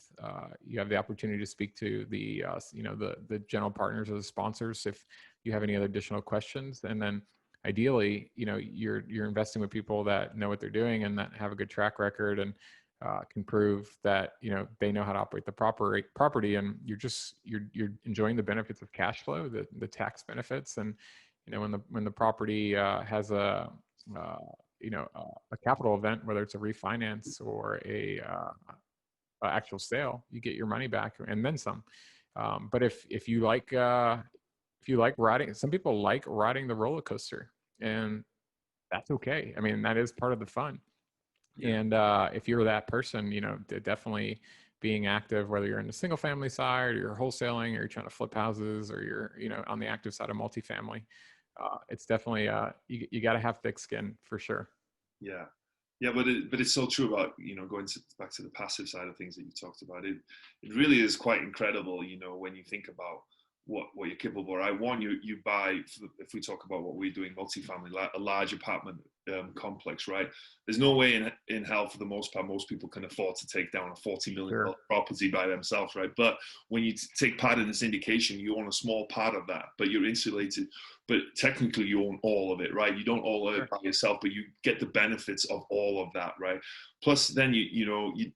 You have the opportunity to speak to the, you know, the general partners or the sponsors if you have any other additional questions. And then ideally, you know, you're investing with people that know what they're doing and that have a good track record and can prove that, you know, they know how to operate the property, and you're enjoying the benefits of cash flow, the tax benefits. And, you know, when the property has a you know, a capital event, whether it's a refinance or a actual sale, you get your money back and then some. But if you like riding, some people like riding the roller coaster, and that's okay. I mean, that is part of the fun. Yeah. And if you're that person, you know, definitely being active, whether you're in the single family side or you're wholesaling or you're trying to flip houses or you're, you know, on the active side of multifamily, it's definitely you got to have thick skin for sure. Yeah, yeah, but it's so true about, you know, back to the passive side of things that you talked about. It really is quite incredible, you know, when you think about what you're capable of. You buy, if we talk about what we're doing, multifamily, a large apartment complex, right? There's no way in hell, for the most part, most people can afford to take down a $40 million property by themselves, right? But when you take part in the syndication, you own a small part of that, but you're insulated. But technically, you own all of it, right? You don't own it by yourself, but you get the benefits of all of that, right? Plus, then you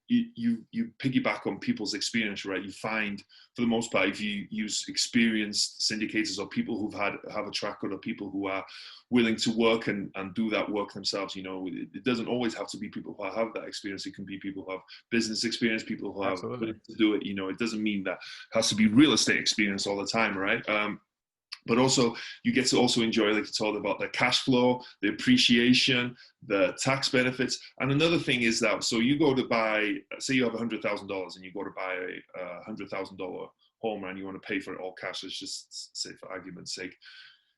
piggyback on people's experience, right? You find, for the most part, if you use experienced syndicators or people who've have a track record, or people who are willing to work and do that work themselves, it doesn't always have to be people who have that experience. It can be people who have business experience, people who have willing to do it. It doesn't mean that it has to be real estate experience all the time, right? But also, you get to also enjoy, like you told about, the cash flow, the appreciation, the tax benefits. And another thing is that, so you go to buy, say you have $100,000 and you go to buy a $100,000 home and you want to pay for it all cash, let's just say for argument's sake.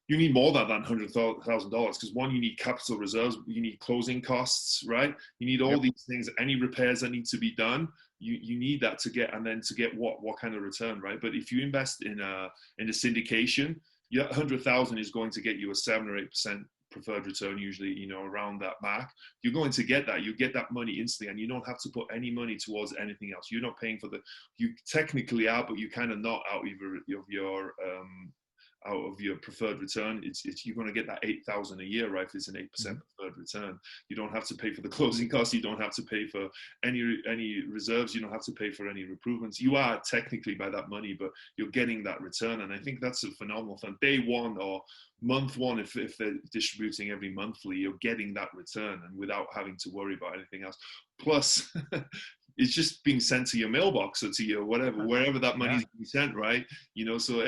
You need more than $100,000 because, one, you need capital reserves, you need closing costs, right? You need all these things, any repairs that need to be done. You need that to get, and then to get what kind of return, right? But if you invest in a syndication, your 100,000 is going to get you a 7 or 8% preferred return, usually, around that mark. You're going to get that. You get that money instantly, and you don't have to put any money towards anything else. You're not paying for you technically are, but you kind of not out of your preferred return. It's you're going to get that 8,000 a year, right? If it's an 8% preferred return, you don't have to pay for the closing costs. You don't have to pay for any reserves. You don't have to pay for any improvements. You are technically by that money, but you're getting that return. And I think that's a phenomenal thing. Day one or month one, if they're distributing every monthly, you're getting that return, and without having to worry about anything else. Plus, it's just being sent to your mailbox or to your wherever that money is being sent, right? So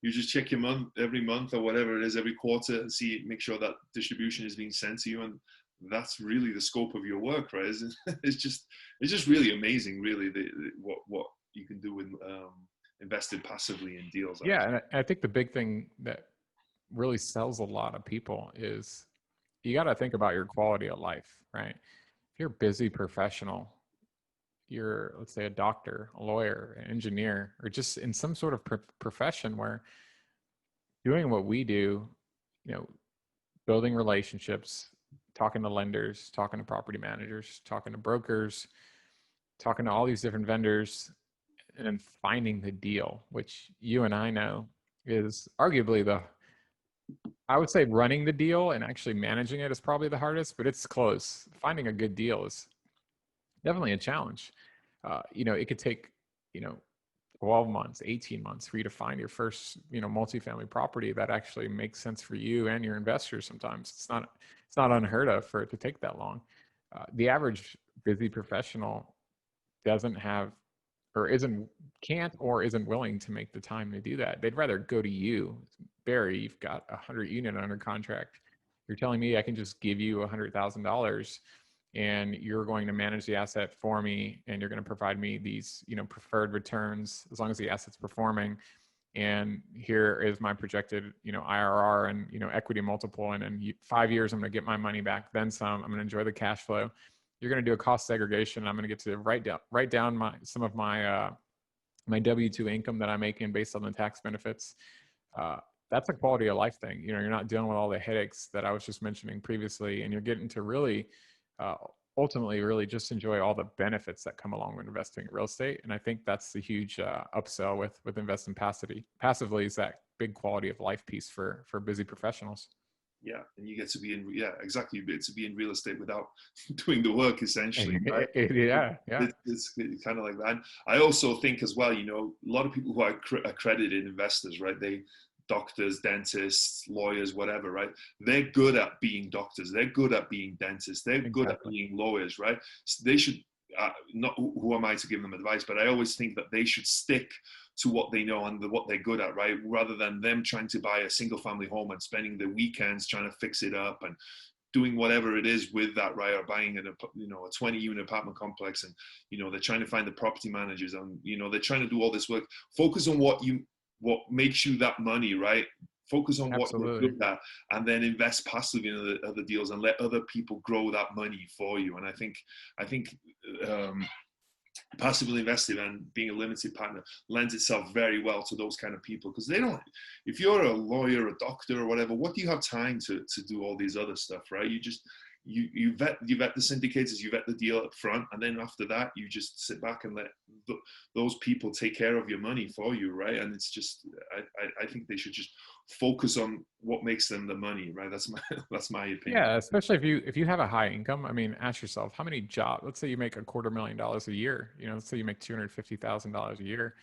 you just check your month, every month or whatever it is, every quarter, and make sure that distribution is being sent to you. And that's really the scope of your work, right? It's just really amazing, really, what you can do with invested passively in deals. Yeah. And I think the big thing that really sells a lot of people is you got to think about your quality of life, right? If you're a busy professional, you're, let's say, a doctor, a lawyer, an engineer, or just in some sort of profession where doing what we do, building relationships, talking to lenders, talking to property managers, talking to brokers, talking to all these different vendors, and then finding the deal, which you and I know is arguably I would say running the deal and actually managing it is probably the hardest, but it's close. Finding a good deal is definitely a challenge. It could take, 12 months, 18 months for you to find your first, multifamily property that actually makes sense for you and your investors. Sometimes it's not unheard of for it to take that long. The average busy professional doesn't have, or can't or isn't willing to make the time to do that. They'd rather go to you. Barry, you've got 100 unit under contract. You're telling me I can just give you $100,000 and you're going to manage the asset for me, and you're going to provide me these, preferred returns as long as the asset's performing. And here is my projected, IRR and, equity multiple. And in 5 years, I'm going to get my money back, then some. I'm going to enjoy the cash flow. You're going to do a cost segregation. I'm going to get to write down some of my my W-2 income that I'm making based on the tax benefits. That's a quality of life thing. You're not dealing with all the headaches that I was just mentioning previously, and you're getting to really ultimately really just enjoy all the benefits that come along with investing in real estate. And I think that's the huge upsell with investing passively is that big quality of life piece for busy professionals. Yeah, and you get to be exactly. You get to be in real estate without doing the work, essentially. Right? It's kind of like that. And I also think as well, a lot of people who are accredited investors, right? Doctors, dentists, lawyers, whatever, right? They're good at being doctors. They're good at being dentists. They're good at being lawyers, right? So they should, not who am I to give them advice, but I always think that they should stick to what they know and what they're good at, right? Rather than them trying to buy a single family home and spending the weekends trying to fix it up and doing whatever it is with that, right? Or buying a 20 unit apartment complex, and, they're trying to find the property managers, and, they're trying to do all this work. Focus on what makes you that money, right? Focus on what you're good at, and then invest passively in the other deals and let other people grow that money for you. And I think passively invested and being a limited partner lends itself very well to those kind of people, because they don't, if you're a lawyer, a doctor or whatever, what do you have time to do all these other stuff, right? You vet the syndicators, you vet the deal up front, and then after that you just sit back and let those people take care of your money for you, right? And it's just, I think they should just focus on what makes them the money, right? That's my opinion. Yeah, especially if you have a high income. I mean, ask yourself, how many jobs, let's say you make $250,000 a year, let's say you make $250,000 a year,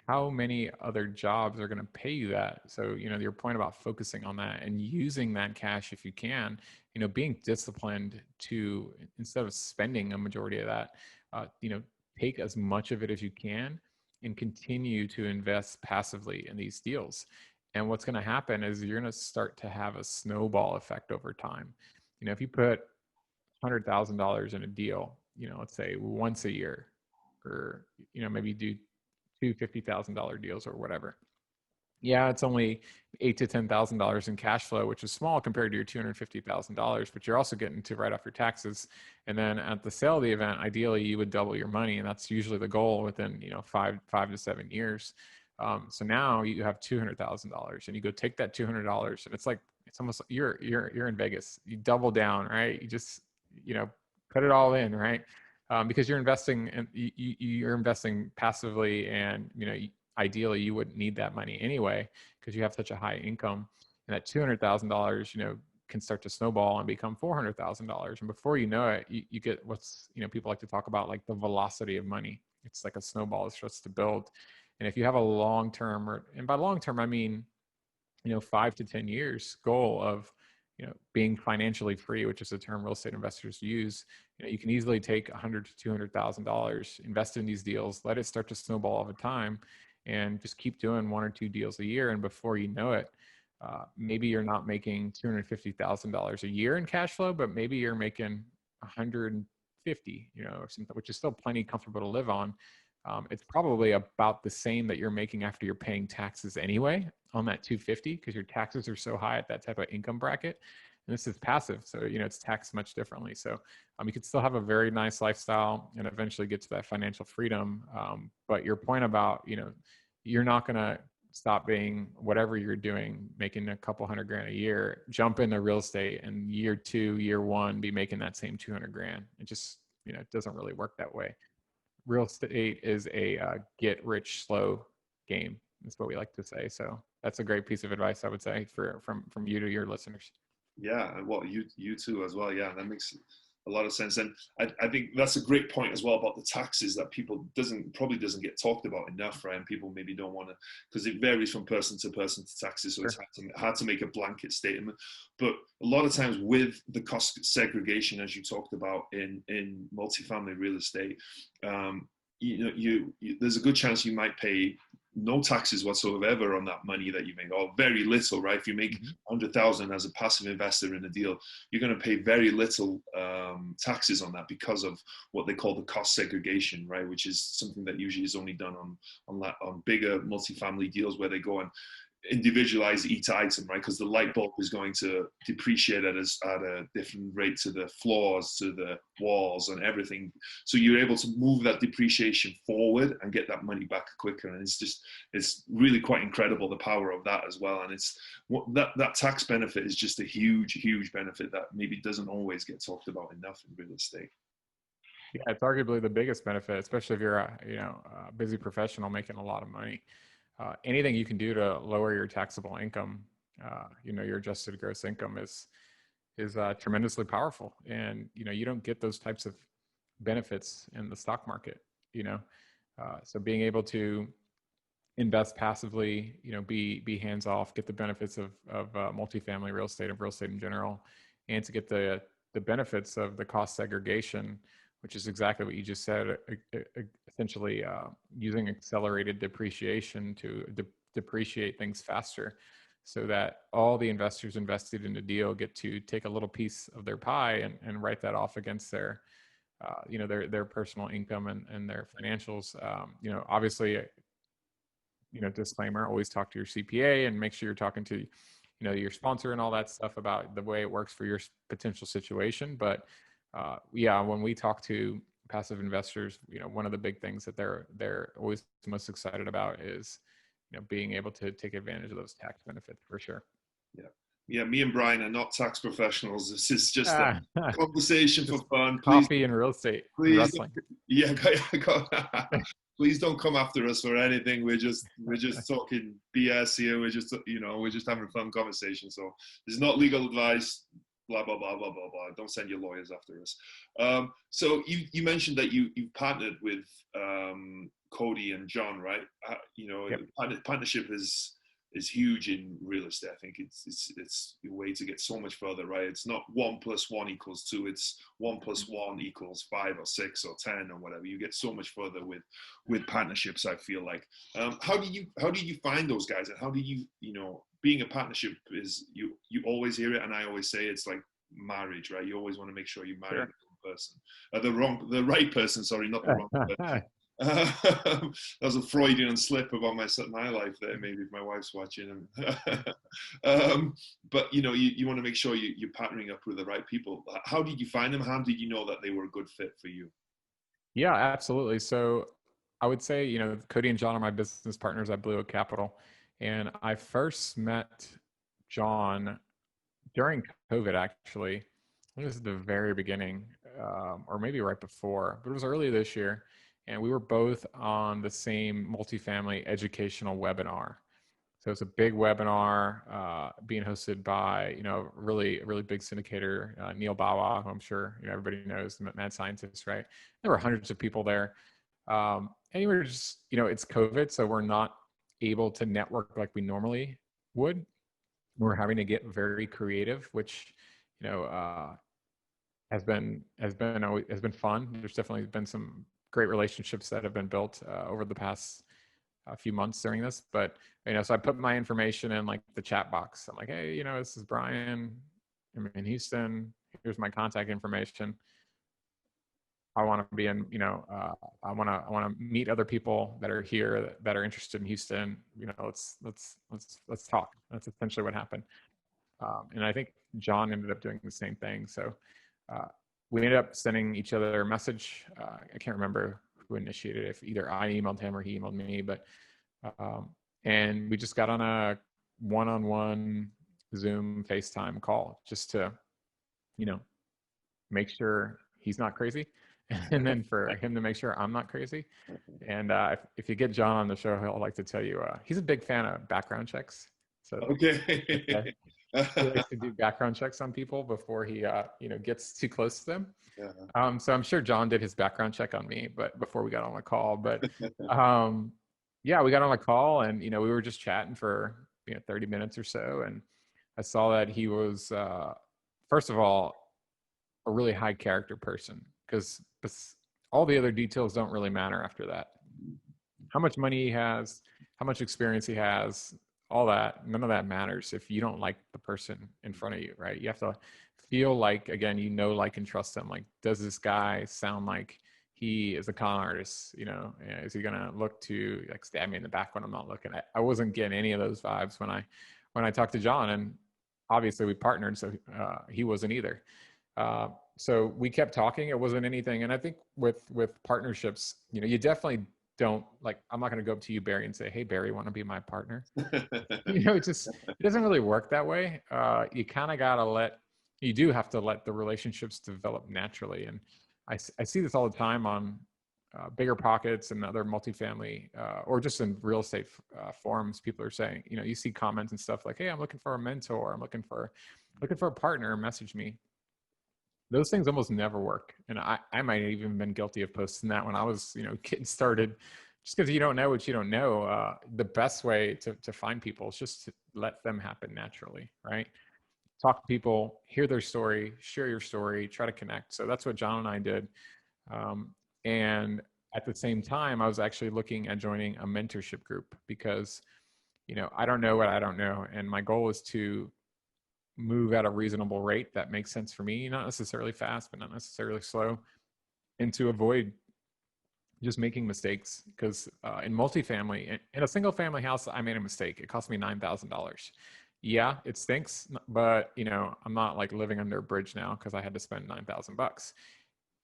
how many other jobs are going to pay you that? So, your point about focusing on that and using that cash if you can, being disciplined to, instead of spending a majority of that, take as much of it as you can and continue to invest passively in these deals. And what's going to happen is you're going to start to have a snowball effect over time. If you put $100,000 in a deal, let's say once a year, or, maybe do two $50,000 deals or whatever. Yeah, it's only $8,000 to $10,000 in cash flow, which is small compared to your $250,000, but you're also getting to write off your taxes. And then at the sale of the event, ideally you would double your money, and that's usually the goal within 5 to 7 years. So now you have $200,000, and you go take that $200, and it's almost you're in Vegas. You double down, right? You just put it all in, right? Because you're investing, and you're investing passively, and ideally you wouldn't need that money anyway because you have such a high income, and that $200,000 can start to snowball and become $400,000, and before you know it, you get what's people like to talk about, like the velocity of money. It's like a snowball that starts to build. And if you have a long-term, and by long-term, I mean, 5 to 10 years goal of, being financially free, which is a term real estate investors use, you can easily take $100,000 to $200,000, invest in these deals, let it start to snowball over time, and just keep doing 1 or 2 deals a year. And before you know it, maybe you're not making $250,000 a year in cash flow, but maybe you're making 150, or something, which is still plenty comfortable to live on. It's probably about the same that you're making after you're paying taxes anyway on that 250, because your taxes are so high at that type of income bracket. And this is passive, so it's taxed much differently. So you could still have a very nice lifestyle and eventually get to that financial freedom. But your point about you're not going to stop being whatever you're doing, making a couple $100,000 a year, jump into real estate, and year 2, year 1 be making that same $200,000. It just it doesn't really work that way. Real estate is a get rich slow game. That's what we like to say. So that's a great piece of advice, I would say, from you to your listeners. Yeah, well, you too as well. Yeah, that makes a lot of sense. And I think that's a great point as well about the taxes that probably doesn't get talked about enough, right? And people maybe don't want to, because it varies from person to taxes. So Sure. It's hard to make a blanket statement. But a lot of times with the cost segregation, as you talked about in multifamily real estate, there's a good chance you might pay no taxes whatsoever on that money that you make, or very little, right? If you make 100,000 as a passive investor in a deal, you're going to pay very little taxes on that because of what they call the cost segregation, right? Which is something that usually is only done on bigger multifamily deals where they go and individualize each item, right? Because the light bulb is going to depreciate at a different rate to the floors, to the walls, and everything. So you're able to move that depreciation forward and get that money back quicker. And it's really quite incredible, the power of that as well. And it's that tax benefit is just a huge benefit that maybe doesn't always get talked about enough in real estate. Yeah, it's arguably the biggest benefit, especially if you're a busy professional making a lot of money. Anything you can do to lower your taxable income, your adjusted gross income is tremendously powerful. And, you don't get those types of benefits in the stock market, so being able to invest passively, be hands off, get the benefits of multifamily real estate and real estate in general, and to get the benefits of the cost segregation, which is exactly what you just said, essentially using accelerated depreciation to depreciate things faster, so that all the investors invested in the deal get to take a little piece of their pie and write that off against their personal income and their financials. Obviously, disclaimer, always talk to your CPA and make sure you're talking to your sponsor and all that stuff about the way it works for your potential situation. But when we talk to passive investors, one of the big things that they're always most excited about is, being able to take advantage of those tax benefits for sure. Yeah, me and Brian are not tax professionals. This is just a conversation for fun. Coffee and real estate, please, wrestling. Yeah, please don't come after us for anything. We're just talking BS here. We're just having a fun conversation. So this is not legal advice. Blah blah blah blah blah blah. Don't send your lawyers after us. So you mentioned that you partnered with Cody and John, right? Yep. Partnership is huge in real estate. I think it's a way to get so much further, right? It's not 1 + 1 = 2. It's 1 + 1 = 5 or 6 or 10 or whatever. You get so much further with partnerships, I feel like. How do you find those guys, and how do you being a partnership is you always hear it, and I always say it's like marriage, right? You always want to make sure you marry the wrong person, the right person. Sorry, not the wrong person. That was a Freudian slip about my life there, maybe if my wife's watching. But you want to make sure you're partnering up with the right people. How did you find them? How did you know that they were a good fit for you? Yeah, absolutely. So I would say, Cody and John are my business partners at Blue Oak Capital. And I first met John during COVID, actually. I think this is the very beginning, or maybe right before, but it was early this year. And we were both on the same multifamily educational webinar. So it's a big webinar being hosted by, really big syndicator, Neil Bawa, who I'm sure everybody knows, the mad scientist, right? There were hundreds of people there. And we were just, it's COVID, so we're not able to network like we normally would. We're having to get very creative, which, has been fun. There's definitely been some great relationships that have been built over the past few months during this. But, so I put my information in like the chat box. I'm like, hey, this is Brian. I'm in Houston. Here's my contact information. I want to be in, I want to meet other people that are here that are interested in Houston. Let's talk. That's essentially what happened. And I think John ended up doing the same thing. So we ended up sending each other a message. I can't remember who initiated it, if either I emailed him or he emailed me, but and we just got on a one-on-one Zoom FaceTime call just to, make sure he's not crazy. And then for him to make sure I'm not crazy. And if you get John on the show, he'll like to tell you, he's a big fan of background checks. So okay. He likes to do background checks on people before he, gets too close to them. Yeah. So I'm sure John did his background check on me, but before we got on the call, but yeah, we got on the call and, we were just chatting for, 30 minutes or so. And I saw that he was, first of all, a really high character person, because all the other details don't really matter after that. How much money he has, how much experience he has, all that, none of that matters if you don't like the person in front of you, right? You have to feel like, again, like and trust them. Like, does this guy sound like he is a con artist? Is he gonna look to like stab me in the back when I'm not looking? I wasn't getting any of those vibes when I talked to John, and obviously we partnered, so he wasn't either. So we kept talking. It wasn't anything. And I think with partnerships, you definitely don't, like, I'm not going to go up to you, Barry, and say, hey, Barry, want to be my partner? It doesn't really work that way. You kind of you do have to let the relationships develop naturally. And I see this all the time on Bigger Pockets and other multifamily, or just in real estate forums. People are saying, you see comments and stuff like, hey, I'm looking for a mentor. I'm looking for a partner. Message me. Those things almost never work. And I might have even been guilty of posting that when I was, getting started, just because you don't know what you don't know. The best way to find people is just to let them happen naturally, right? Talk to people, hear their story, share your story, try to connect. So that's what John and I did. And at the same time, I was actually looking at joining a mentorship group because, I don't know what I don't know. And my goal is to move at a reasonable rate that makes sense for me, not necessarily fast, but not necessarily slow, and to avoid just making mistakes. Because in multifamily, in a single family house, I made a mistake. It cost me $9,000. Yeah, it stinks, but I'm not like living under a bridge now because I had to spend $9,000.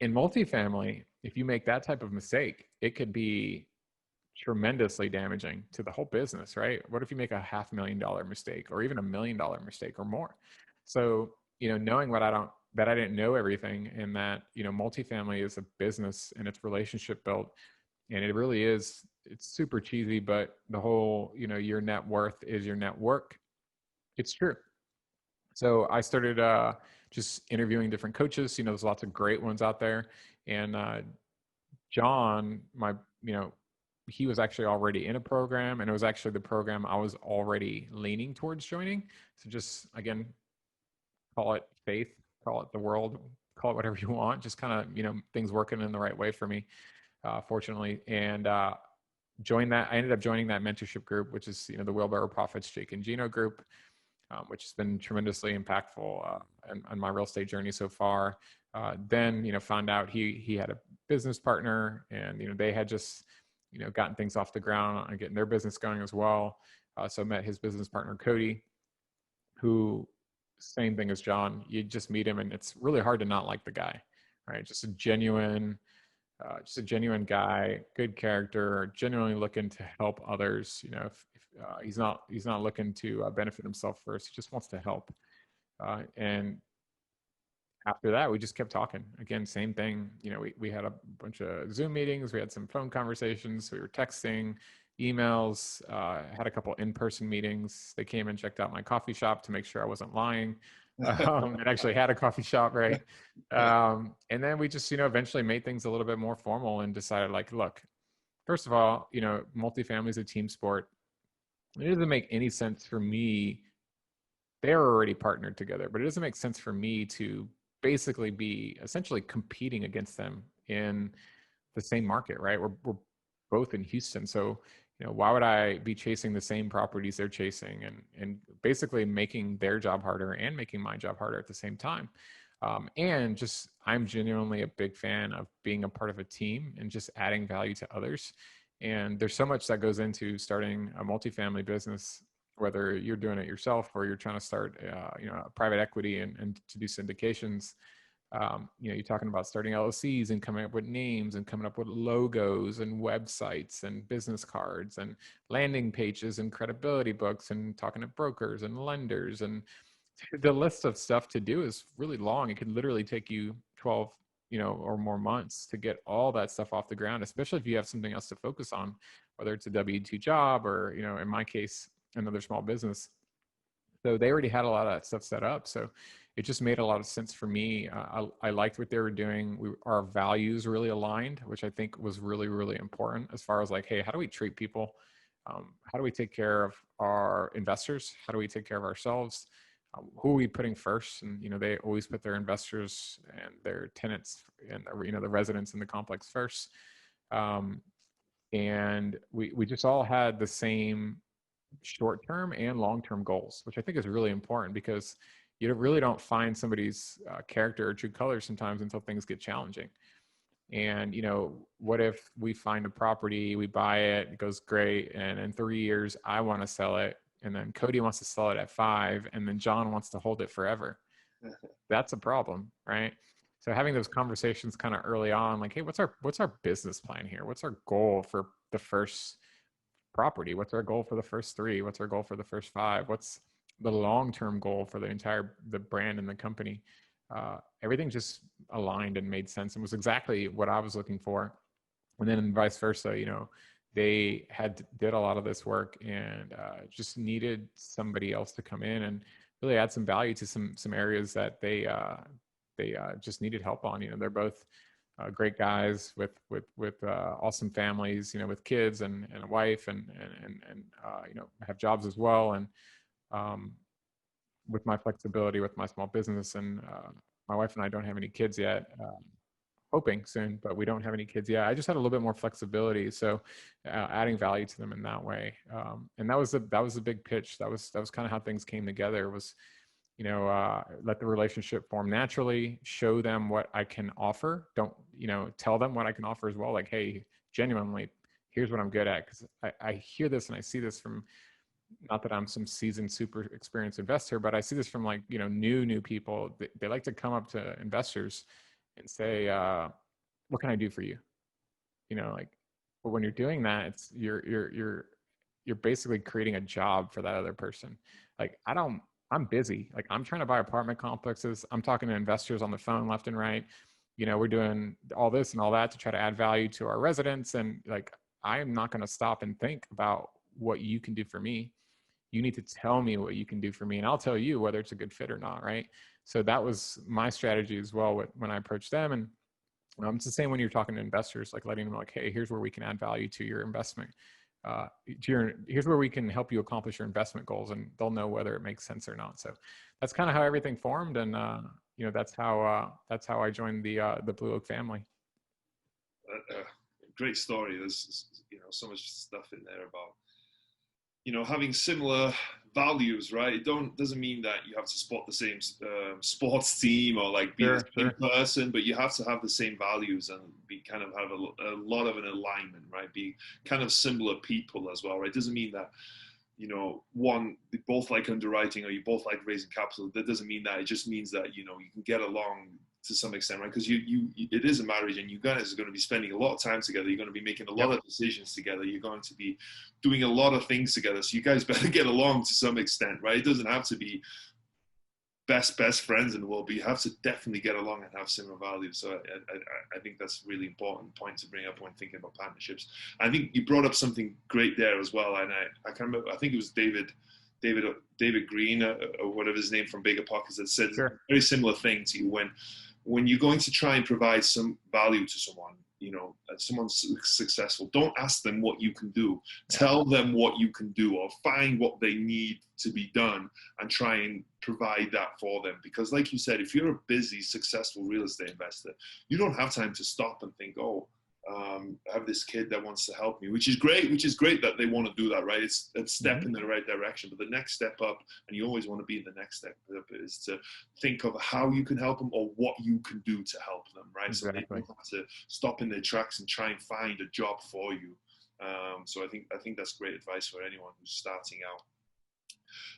in multifamily, if you make that type of mistake, it could be tremendously damaging to the whole business, right? What if you make a $500,000 mistake or even $1 million mistake or more? So, knowing that I didn't know everything, and that, multifamily is a business and it's relationship built, and it really is, it's super cheesy, but the whole, your net worth is your net work. It's true. So I started just interviewing different coaches. There's lots of great ones out there. And John, he was actually already in a program, and it was actually the program I was already leaning towards joining. So just, again, call it faith, call it the world, call it whatever you want, just kind of, things working in the right way for me, fortunately. And I ended up joining that mentorship group, which is, the Wheelbarrow Profits, Jake and Gino group, which has been tremendously impactful on my real estate journey so far. Then, found out he had a business partner, and, they had just, gotten things off the ground and getting their business going as well. So met his business partner, Cody, who, same thing as John, you just meet him and it's really hard to not like the guy, right? Just a genuine guy, good character, genuinely looking to help others. If he's not looking to benefit himself first, he just wants to help. And after that, we just kept talking. Again, same thing. We had a bunch of Zoom meetings. We had some phone conversations. We were texting, emails, had a couple in-person meetings. They came and checked out my coffee shop to make sure I wasn't lying. It actually had a coffee shop, right? And then we just, eventually made things a little bit more formal and decided, like, look, first of all, multifamily is a team sport. It doesn't make any sense for me. They're already partnered together, but it doesn't make sense for me to basically be essentially competing against them in the same market, right? We're both in Houston. So, why would I be chasing the same properties they're chasing, and basically making their job harder and making my job harder at the same time? And just, I'm genuinely a big fan of being a part of a team and just adding value to others. And there's so much that goes into starting a multifamily business, whether you're doing it yourself or you're trying to start, a private equity and to do syndications. You're talking about starting LLCs and coming up with names and coming up with logos and websites and business cards and landing pages and credibility books and talking to brokers and lenders. And the list of stuff to do is really long. It could literally take you 12, or more months to get all that stuff off the ground, especially if you have something else to focus on, whether it's a W-2 job or, in my case, another small business. So they already had a lot of that stuff set up. So it just made a lot of sense for me. I liked what they were doing. Our values really aligned, which I think was really, really important as far as like, hey, how do we treat people? How do we take care of our investors? How do we take care of ourselves? Who are we putting first? And, they always put their investors and their tenants and, the residents in the complex first. And we just all had the same short-term and long-term goals, which I think is really important, because you really don't find somebody's character or true colors sometimes until things get challenging. And, what if we find a property, we buy it, it goes great, and in 3 years, I want to sell it, and then Cody wants to sell it at 5, and then John wants to hold it forever. That's a problem, right? So having those conversations kind of early on, like, hey, what's our business plan here? What's our goal for the first property? What's our goal for the first 3? What's our goal for the first 5? What's the long-term goal for the brand and the company? Everything just aligned and made sense and was exactly what I was looking for. And then vice versa, they did a lot of this work and just needed somebody else to come in and really add some value to some areas that they just needed help on. They're both great guys with awesome families, with kids and a wife and have jobs as well. And with my flexibility with my small business, and my wife and I don't have any kids yet, hoping soon, but we don't have any kids yet. I just had a little bit more flexibility. So adding value to them in that way. And that was a big pitch. That was kind of how things came together, was, let the relationship form naturally, show them what I can offer. Don't, tell them what I can offer as well. Like, hey, genuinely, here's what I'm good at. Cause I hear this and I see this from, not that I'm some seasoned, super experienced investor, but I see this from like, new people. They like to come up to investors and say, what can I do for you? You know, like, but when you're doing that, it's you're basically creating a job for that other person. Like, I'm busy. Like, I'm trying to buy apartment complexes. I'm talking to investors on the phone left and right. You know, we're doing all this and all that to try to add value to our residents. And like, I'm not going to stop and think about what you can do for me. You need to tell me what you can do for me, and I'll tell you whether it's a good fit or not. Right. So that was my strategy as well when I approached them. And it's the same when you're talking to investors, like letting them know, like, hey, here's where we can add value to your investment. Here's where we can help you accomplish your investment goals, and they'll know whether it makes sense or not. So that's kind of how everything formed, and you know, that's how I joined the Blue Oak family. Great story. There's, you know, so much stuff in there about, you know, having similar values, right? It doesn't mean that you have to support the same sports team or like be the same person, but you have to have the same values and be kind of have a lot of an alignment, right? Be kind of similar people as well, right? It doesn't mean that, you know, they both like underwriting or you both like raising capital. That doesn't mean that. It just means that, you know, you can get along to some extent, right? Because it is a marriage, and you guys are going to be spending a lot of time together. You're going to be making a lot of decisions together. You're going to be doing a lot of things together. So you guys better get along to some extent, right? It doesn't have to be best friends in the world, but you have to definitely get along and have similar values. So I think that's a really important point to bring up when thinking about partnerships. I think you brought up something great there as well, and I can't remember. I think it was David Green or whatever his name from Bigger Pockets that said a very similar thing to you when you're going to try and provide some value to someone, you know, someone's successful, don't ask them what you can do. Tell them what you can do, or find what they need to be done and try and provide that for them. Because like you said, if you're a busy, successful real estate investor, you don't have time to stop and think, oh, I have this kid that wants to help me, which is great that they want to do that, right? It's a step in the right direction, but the next step up, and you always want to be in the next step up, is to think of how you can help them or what you can do to help them, right? Exactly. So they don't have to stop in their tracks and try and find a job for you. So I think that's great advice for anyone who's starting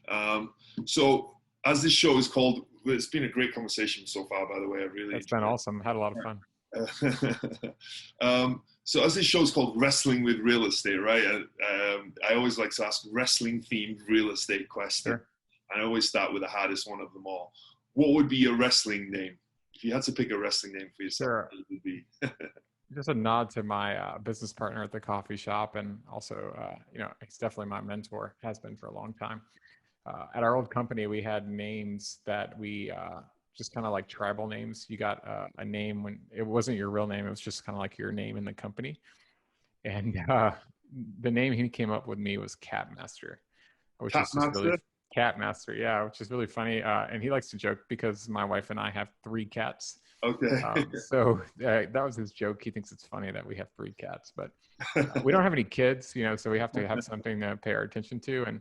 out. So as this show is called, it's been a great conversation so far, by the way. It's been awesome. Had a lot of fun. So as this show is called Wrestling with Real Estate, right? I always like to ask wrestling themed real estate questions. And I always start with the hardest one of them all. What would be your wrestling name? If you had to pick a wrestling name for yourself, what would it be? Just a nod to my business partner at the coffee shop, and also, you know, he's definitely my mentor, has been for a long time. At our old company, we had names that we just kind of like tribal names. You got a name when it wasn't your real name. It was just kind of like your name in the company. And the name he came up with me was Catmaster, which is just really Catmaster. Yeah, which is really funny. And he likes to joke because my wife and I have 3 cats. Okay. So that was his joke. He thinks it's funny that we have 3 cats, but we don't have any kids, you know, so we have to have something to pay our attention to. And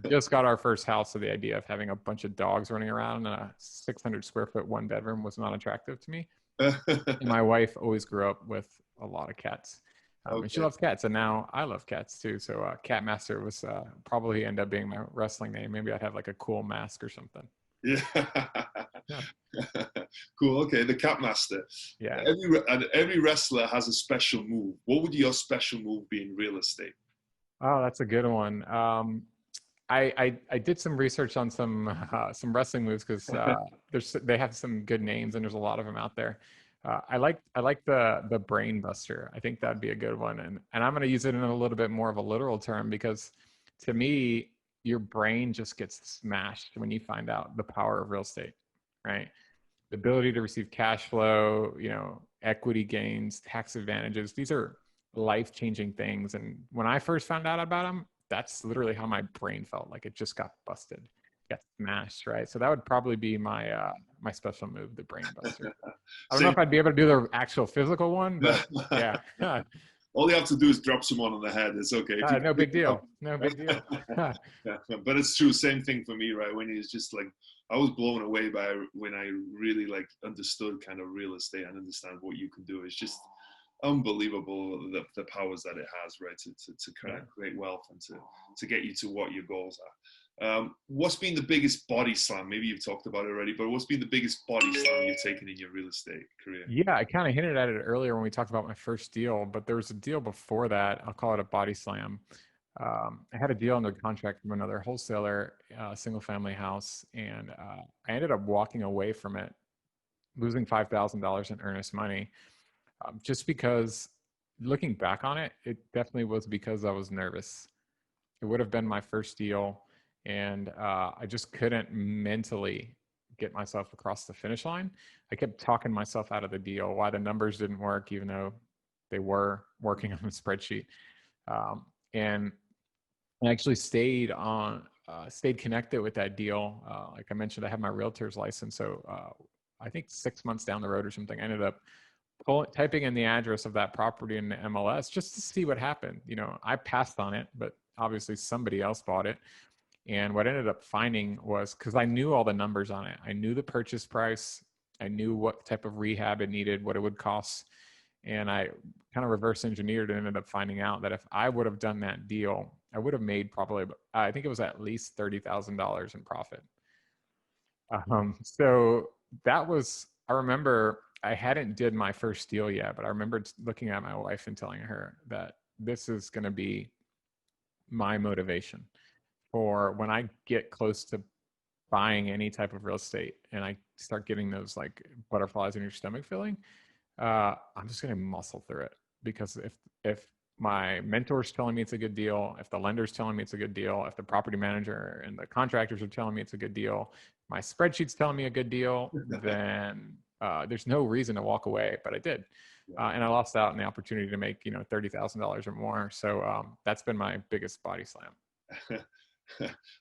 we just got our first house, so the idea of having a bunch of dogs running around in a 600 square foot 1 bedroom was not attractive to me. And my wife always grew up with a lot of cats. And she loves cats, and now I love cats too. So Catmaster was probably end up being my wrestling name. Maybe I'd have like a cool mask or something. Yeah. Cool. Okay, the Catmaster. Yeah. Every wrestler has a special move. What would your special move be in real estate? Oh, that's a good one. I did some research on some wrestling moves because they have some good names, and there's a lot of them out there. I like the brain buster. I think that'd be a good one, and I'm going to use it in a little bit more of a literal term, because to me, your brain just gets smashed when you find out the power of real estate, right? The ability to receive cash flow, you know, equity gains, tax advantages. These are life-changing things. And when I first found out about them, that's literally how my brain felt. Like it just got busted, got smashed, right? So that would probably be my my special move, the brain buster. I don't know if I'd be able to do the actual physical one, but yeah. All you have to do is drop someone on the head. It's okay. No big deal. No big deal. Yeah, but it's true. Same thing for me, right? When it's just like, I was blown away by when I really like understood kind of real estate and understand what you can do. It's just unbelievable the powers that it has, right? To kind of create wealth and to get you to what your goals are. What's been the biggest body slam? Maybe you've talked about it already, but what's been the biggest body slam you've taken in your real estate career? Yeah, I kind of hinted at it earlier when we talked about my first deal, but there was a deal before that. I'll call it a body slam. I had a deal under contract from another wholesaler, single family house, and I ended up walking away from it, losing $5,000 in earnest money, just because looking back on it, it definitely was because I was nervous. It would have been my first deal, and I just couldn't mentally get myself across the finish line. I kept talking myself out of the deal, why the numbers didn't work, even though they were working on the spreadsheet. And I actually stayed connected with that deal. Like I mentioned, I have my realtor's license. So I think 6 months down the road or something, I ended up typing in the address of that property in the MLS just to see what happened. You know, I passed on it, but obviously somebody else bought it. And what I ended up finding was, because I knew all the numbers on it, I knew the purchase price, I knew what type of rehab it needed, what it would cost. And I kind of reverse engineered and ended up finding out that if I would have done that deal, I would have made probably, I think it was at least $30,000 in profit. So that was, I remember I hadn't did my first deal yet, but I remember looking at my wife and telling her that this is going to be my motivation for when I get close to buying any type of real estate and I start getting those like butterflies in your stomach feeling. I'm just going to muscle through it, because if my mentor's telling me it's a good deal, if the lender's telling me it's a good deal, if the property manager and the contractors are telling me it's a good deal, my spreadsheet's telling me a good deal, then there's no reason to walk away. But I did. And I lost out on the opportunity to make, $30,000 or more. So that's been my biggest body slam.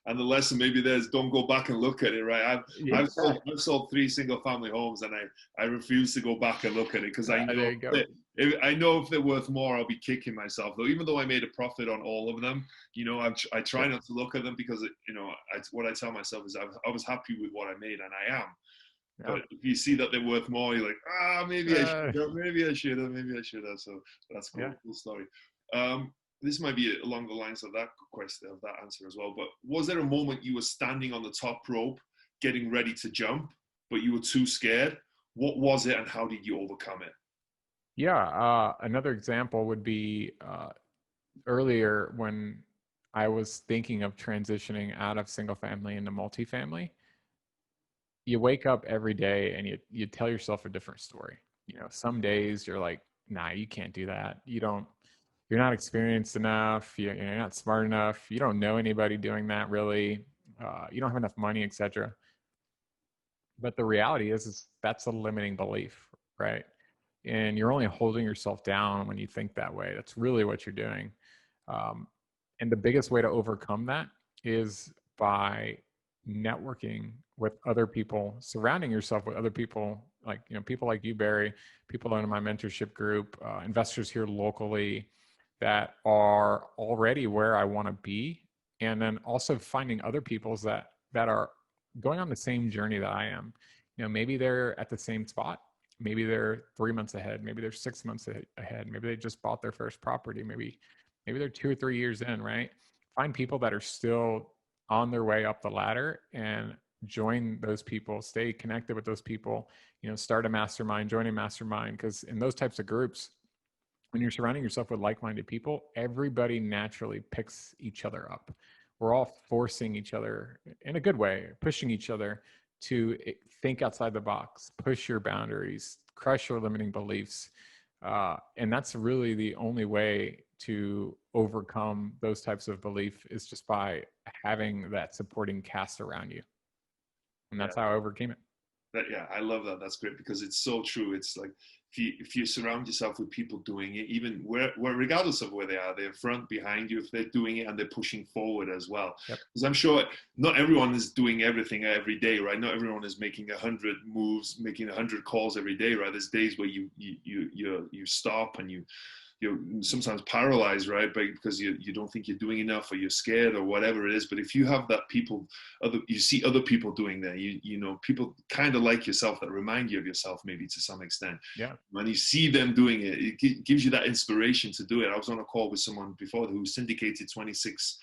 And the lesson maybe there is don't go back and look at it, right? I've sold 3 single family homes, and I refuse to go back and look at it, because I know if they're worth more, I'll be kicking myself. Though, even though I made a profit on all of them, I try not to look at them, because what I tell myself is I was happy with what I made, and I am. Yeah. But if you see that they're worth more, you're like, maybe I should have. So that's cool. Yeah. Cool story. This might be along the lines of that question, of that answer as well. But was there a moment you were standing on the top rope, getting ready to jump, but you were too scared? What was it, and how did you overcome it? Yeah, another example would be earlier when I was thinking of transitioning out of single family into multifamily. You wake up every day and you tell yourself a different story. Some days you're like, nah, you can't do that. You're not experienced enough. You're not smart enough. You don't know anybody doing that really. You don't have enough money, etc. But the reality is that's a limiting belief, right? And you're only holding yourself down when you think that way. That's really what you're doing. And the biggest way to overcome that is by networking with other people, surrounding yourself with other people, like, people like you, Barry, people in my mentorship group, investors here locally that are already where I want to be. And then also finding other people that are going on the same journey that I am. Maybe they're at the same spot. Maybe they're 3 months ahead. Maybe they're 6 months ahead. Maybe they just bought their first property. Maybe they're 2 or 3 years in, right? Find people that are still on their way up the ladder and join those people, stay connected with those people, start a mastermind, join a mastermind. Because in those types of groups, when you're surrounding yourself with like-minded people, everybody naturally picks each other up. We're all forcing each other in a good way, pushing each other to think outside the box, push your boundaries, crush your limiting beliefs. And that's really the only way to overcome those types of belief, is just by having that supporting cast around you. And that's how I overcame it. I love that. That's great, because it's so true. It's like, if you surround yourself with people doing it, even where regardless of where they are, they're front, behind you, if they're doing it and they're pushing forward as well. Because I'm sure not everyone is doing everything every day, right? Not everyone is making 100 moves, making 100 calls every day, right? There's days where you stop and you you're sometimes paralyzed, right? Because you don't think you're doing enough, or you're scared, or whatever it is. But if you have that you see other people doing that, you know, people kind of like yourself that remind you of yourself, maybe to some extent. Yeah. When you see them doing it, it gives you that inspiration to do it. I was on a call with someone before who syndicated 26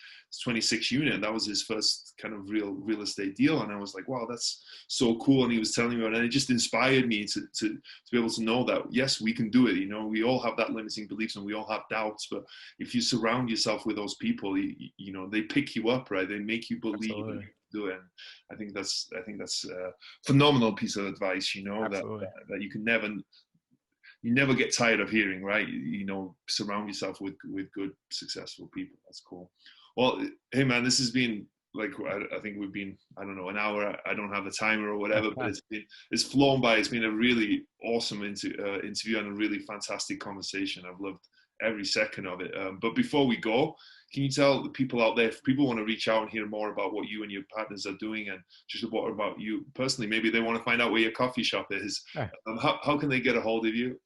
unit, and that was his first kind of real estate deal. And I was like, wow, that's so cool. And he was telling me, and it just inspired me to be able to know that, yes, we can do it. You know, we all have that limiting beliefs and we all have doubts, but if you surround yourself with those people, you know, they pick you up, right? They make you believe you can do it. And I think that's a phenomenal piece of advice, you know, that you never get tired of hearing, right? You know, surround yourself with good, successful people. That's cool. Well, hey man, this has been, like, I think we've been, I don't know, an hour. I don't have the timer or whatever, but it's flown by. It's been a really awesome interview and a really fantastic conversation. I've loved every second of it. But before we go, can you tell the people out there, if people want to reach out and hear more about what you and your partners are doing, and just what about you personally, maybe they want to find out where your coffee shop is, how can they get a hold of you?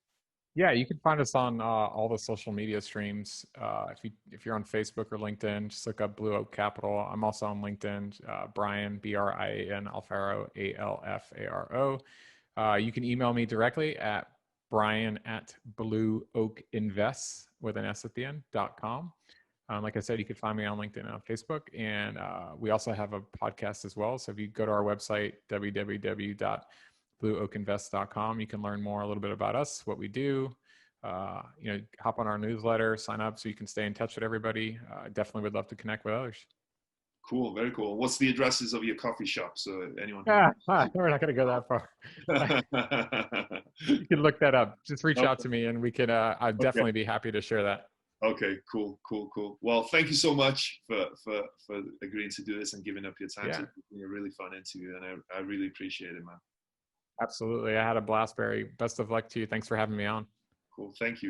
Yeah, you can find us on all the social media streams. If you're on Facebook or LinkedIn, just look up Blue Oak Capital. I'm also on LinkedIn, Brian, Brian, Alfaro, Alfaro. You can email me directly at brian@blueoakinvest with an S at the end.com. Like I said, you can find me on LinkedIn and on Facebook. And we also have a podcast as well. So if you go to our website, www.blueoakinvest.com, you can learn more a little bit about us, what we do, you know, hop on our newsletter, sign up so you can stay in touch with everybody. Definitely would love to connect with others. Cool. Very cool. What's the addresses of your coffee shop? So anyone we're not going to go that far. You can look that up. Just reach out to me and we can, I'd definitely be happy to share that. Okay, cool. Well, thank you so much for agreeing to do this and giving up your time. Yeah. It's been a really fun interview, and I really appreciate it, man. Absolutely. I had a blast, Barry. Best of luck to you. Thanks for having me on. Cool. Thank you.